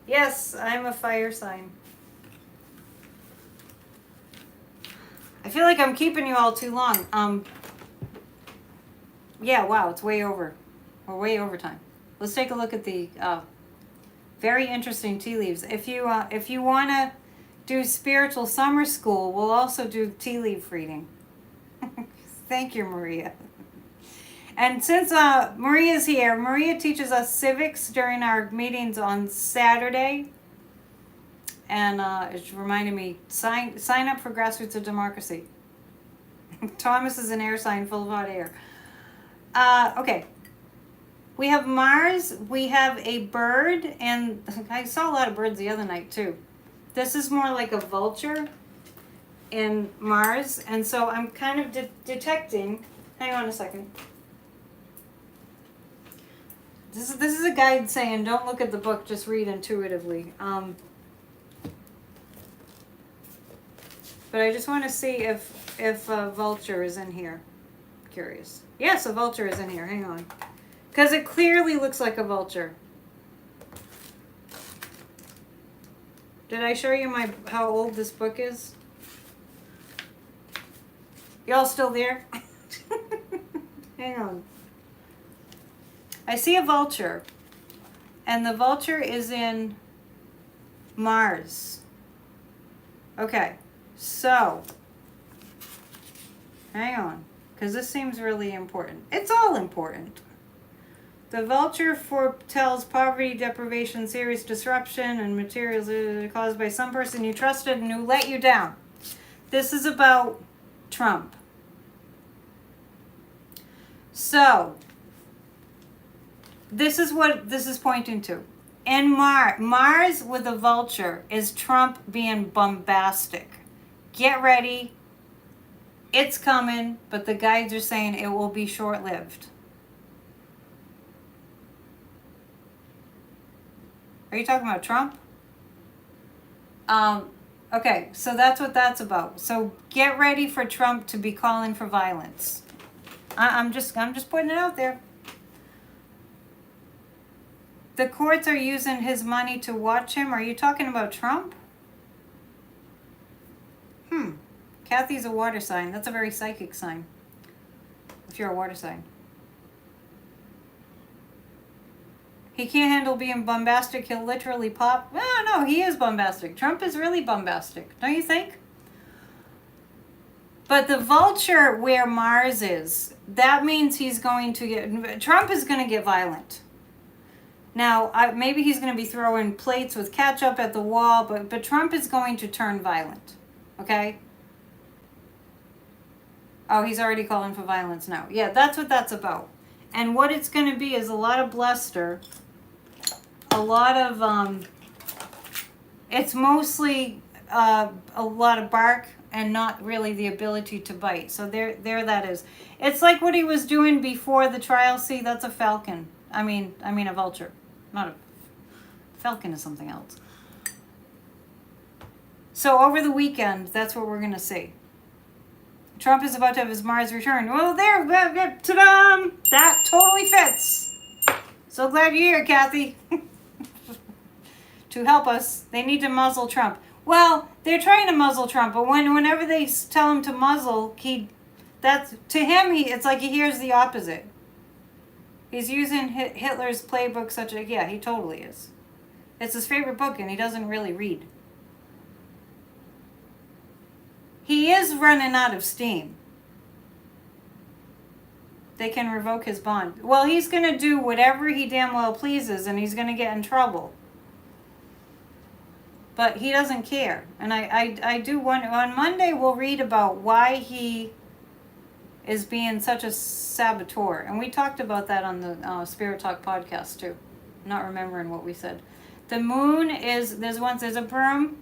Yes, I'm a fire sign. I feel like I'm keeping you all too long. Yeah, wow, it's way over. We're way over time. Let's take a look at the very interesting tea leaves. If you want to do spiritual summer school, we'll also do tea leaf reading. Thank you, Maria. And since Maria's here, Maria teaches us civics during our meetings on Saturday. And it reminded me, sign up for Grassroots of Democracy. Thomas is an air sign full of hot air. Okay. We have Mars, we have a bird, and I saw a lot of birds the other night too. This is more like a vulture in Mars, and so I'm kind of detecting, hang on a second. This is a guide saying don't look at the book, just read intuitively. But I just want to see if a vulture is in here. Curious. Yes, a vulture is in here, hang on. Because it clearly looks like a vulture. Did I show you how old this book is? Y'all still there? Hang on. I see a vulture. And the vulture is in Mars. Okay. So. Hang on. Because this seems really important. It's all important. The vulture foretells poverty, deprivation, serious disruption, and materials caused by some person you trusted and who let you down. This is about Trump. So, this is what this is pointing to. And Mars with a vulture is Trump being bombastic. Get ready. It's coming, but the guides are saying it will be short-lived. Are you talking about Trump? Okay, so that's what that's about. So get ready for Trump to be calling for violence. I'm just putting it out there. The courts are using his money to watch him. Are you talking about Trump? Kathy's a water sign. That's a very psychic sign. If you're a water sign. He can't handle being bombastic. He'll literally pop. No, he is bombastic. Trump is really bombastic. Don't you think? But the vulture where Mars is, that means he's going to get... Trump is going to get violent. Now, maybe he's going to be throwing plates with ketchup at the wall, but Trump is going to turn violent. Okay? Oh, he's already calling for violence now. Yeah, that's what that's about. And what it's going to be is a lot of bluster. A lot of, it's mostly a lot of bark and not really the ability to bite. So there that is. It's like what he was doing before the trial. See, that's a falcon. I mean a vulture. Not a falcon is something else. So over the weekend, that's what we're going to see. Trump is about to have his Mars return. Well, there, ta-da! That totally fits. So glad you're here, Kathy. To help us, they need to muzzle Trump. Well, they're trying to muzzle Trump, but whenever they tell him to muzzle, it's like he hears the opposite. He's using Hitler's playbook he totally is. It's his favorite book, and he doesn't really read. He is running out of steam. They can revoke his bond. Well, he's going to do whatever he damn well pleases, and he's going to get in trouble. But he doesn't care. And I do want... On Monday, we'll read about why he is being such a saboteur. And we talked about that on the Spirit Talk podcast too. Not remembering what we said. The moon is, there's a broom.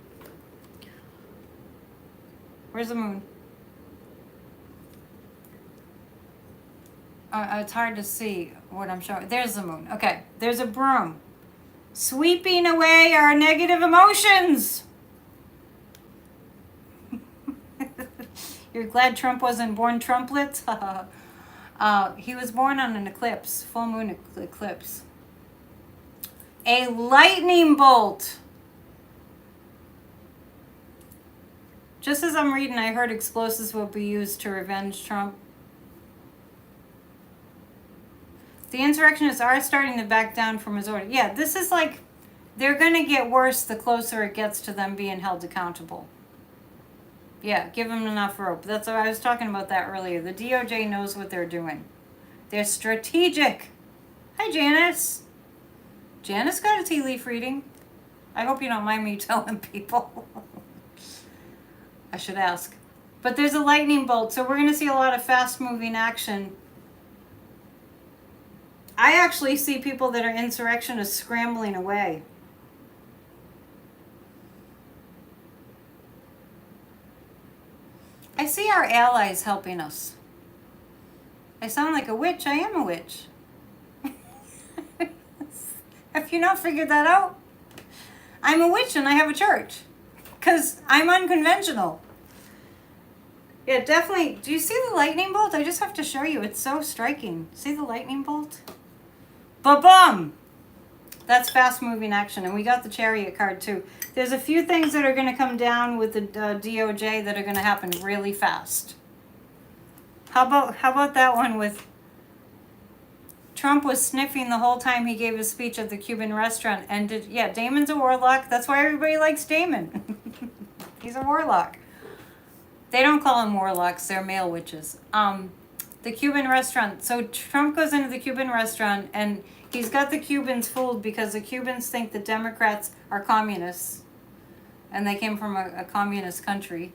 Where's the moon? It's hard to see what I'm showing. There's the moon. Okay, there's a broom. Sweeping away our negative emotions. You're glad Trump wasn't born Trumplet? He was born on an eclipse, full moon eclipse. A lightning bolt. Just as I'm reading, I heard explosives will be used to revenge Trump. The insurrectionists are starting to back down from his order. Yeah, this is like, they're going to get worse the closer it gets to them being held accountable. Yeah, give them enough rope. That's what I was talking about that earlier. The DOJ knows what they're doing. They're strategic. Hi, Janice. Janice got a tea leaf reading. I hope you don't mind me telling people. I should ask. But there's a lightning bolt, so we're going to see a lot of fast-moving action. I actually see people that are insurrectionists scrambling away. I see our allies helping us. I sound like a witch. I am a witch. Have you not figured that out? I'm a witch and I have a church. Because I'm unconventional. Yeah, definitely. Do you see the lightning bolt? I just have to show you. It's so striking. See the lightning bolt? Ba-bum! That's fast-moving action. And we got the Chariot card, too. There's a few things that are going to come down with the DOJ that are going to happen really fast. How about that one with Trump was sniffing the whole time he gave his speech at the Cuban restaurant. And Damon's a warlock. That's why everybody likes Damon. He's a warlock. They don't call them warlocks. They're male witches. The Cuban restaurant. So Trump goes into the Cuban restaurant and he's got the Cubans fooled because the Cubans think the Democrats are communists. And they came from a communist country.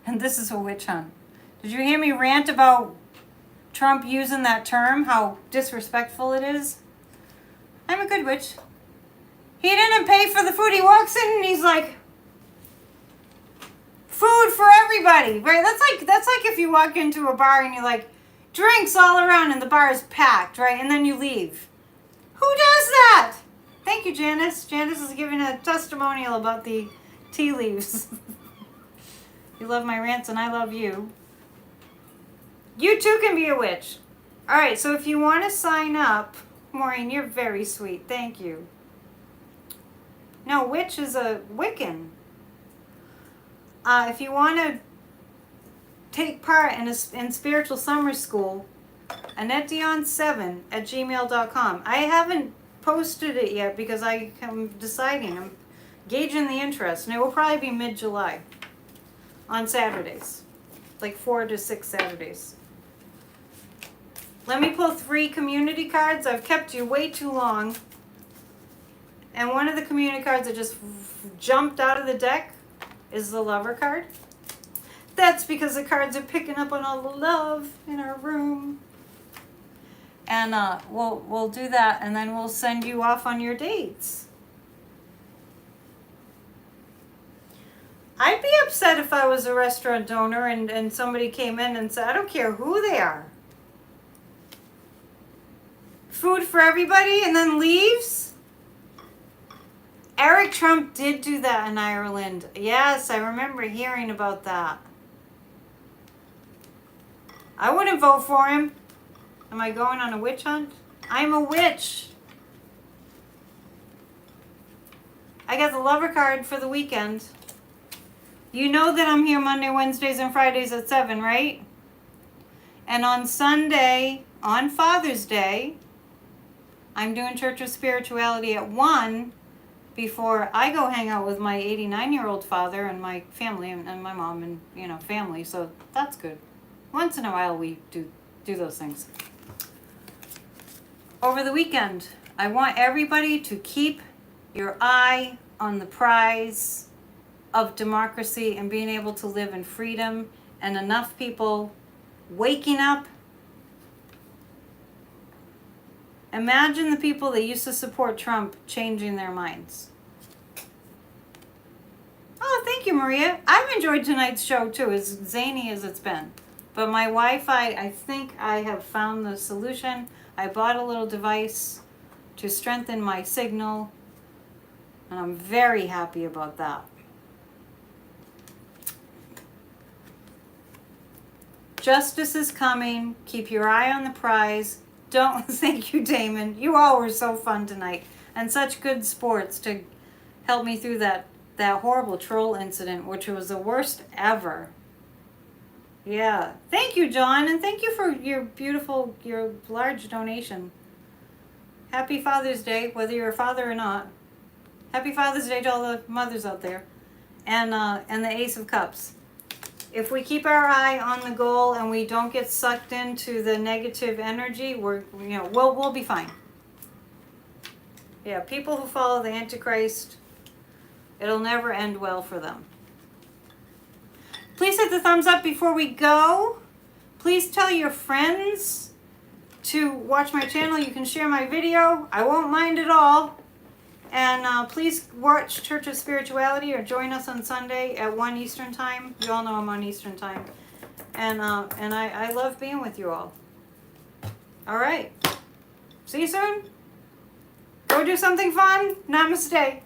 And this is a witch hunt. Did you hear me rant about Trump using that term, how disrespectful it is? I'm a good witch. He didn't pay for the food. He walks in and he's like, food for everybody, right? That's like if you walk into a bar and you're like, drinks all around and the bar is packed, right? And then you leave. Who does that? Thank you, Janice. Janice is giving a testimonial about the tea leaves. You love my rants and I love you. You too can be a witch. All right, so if you want to sign up, Maureen, you're very sweet. Thank you. No, witch is a Wiccan. If you want to take part in spiritual summer school, Annette Dion 7@gmail.com. I haven't posted it yet because I'm deciding. I'm gauging the interest, and it will probably be mid-July on Saturdays, like 4 to 6 Saturdays. Let me pull 3 community cards. I've kept you way too long. And one of the community cards that just jumped out of the deck is the Lover card. That's because the cards are picking up on all the love in our room. And we'll do that, and then we'll send you off on your dates. I'd be upset if I was a restaurant owner and somebody came in and said, I don't care who they are. Food for everybody and then leaves? Eric Trump did do that in Ireland. Yes, I remember hearing about that. I wouldn't vote for him. Am I going on a witch hunt? I'm a witch. I got the Lover card for the weekend. You know that I'm here Monday, Wednesdays, and Fridays at 7, right? And on Sunday, on Father's Day, I'm doing Church of Spirituality at 1 before I go hang out with my 89-year-old father and my family and my mom and, family. So that's good. Once in a while we do those things. Over the weekend, I want everybody to keep your eye on the prize of democracy and being able to live in freedom, and enough people waking up Imagine the people that used to support Trump changing their minds. Oh, thank you, Maria. I've enjoyed tonight's show too, as zany as it's been. But my Wi-Fi, I think I have found the solution. I bought a little device to strengthen my signal, and I'm very happy about that. Justice is coming. Keep your eye on the prize. Don't, thank you, Damon. You all were so fun tonight, and such good sports to help me through that horrible troll incident, which was the worst ever. Yeah. Thank you, John, and thank you for your large donation. Happy Father's Day, whether you're a father or not. Happy Father's Day to all the mothers out there. And the Ace of Cups. If we keep our eye on the goal and we don't get sucked into the negative energy, we'll be fine. Yeah, people who follow the Antichrist, it'll never end well for them. Please hit the thumbs up before we go. Please tell your friends to watch my channel. You can share my video. I won't mind at all. And please watch Church of Spirituality or join us on Sunday at 1 Eastern Time. You all know I'm on Eastern Time. And I love being with you all. All right. See you soon. Go do something fun. Namaste.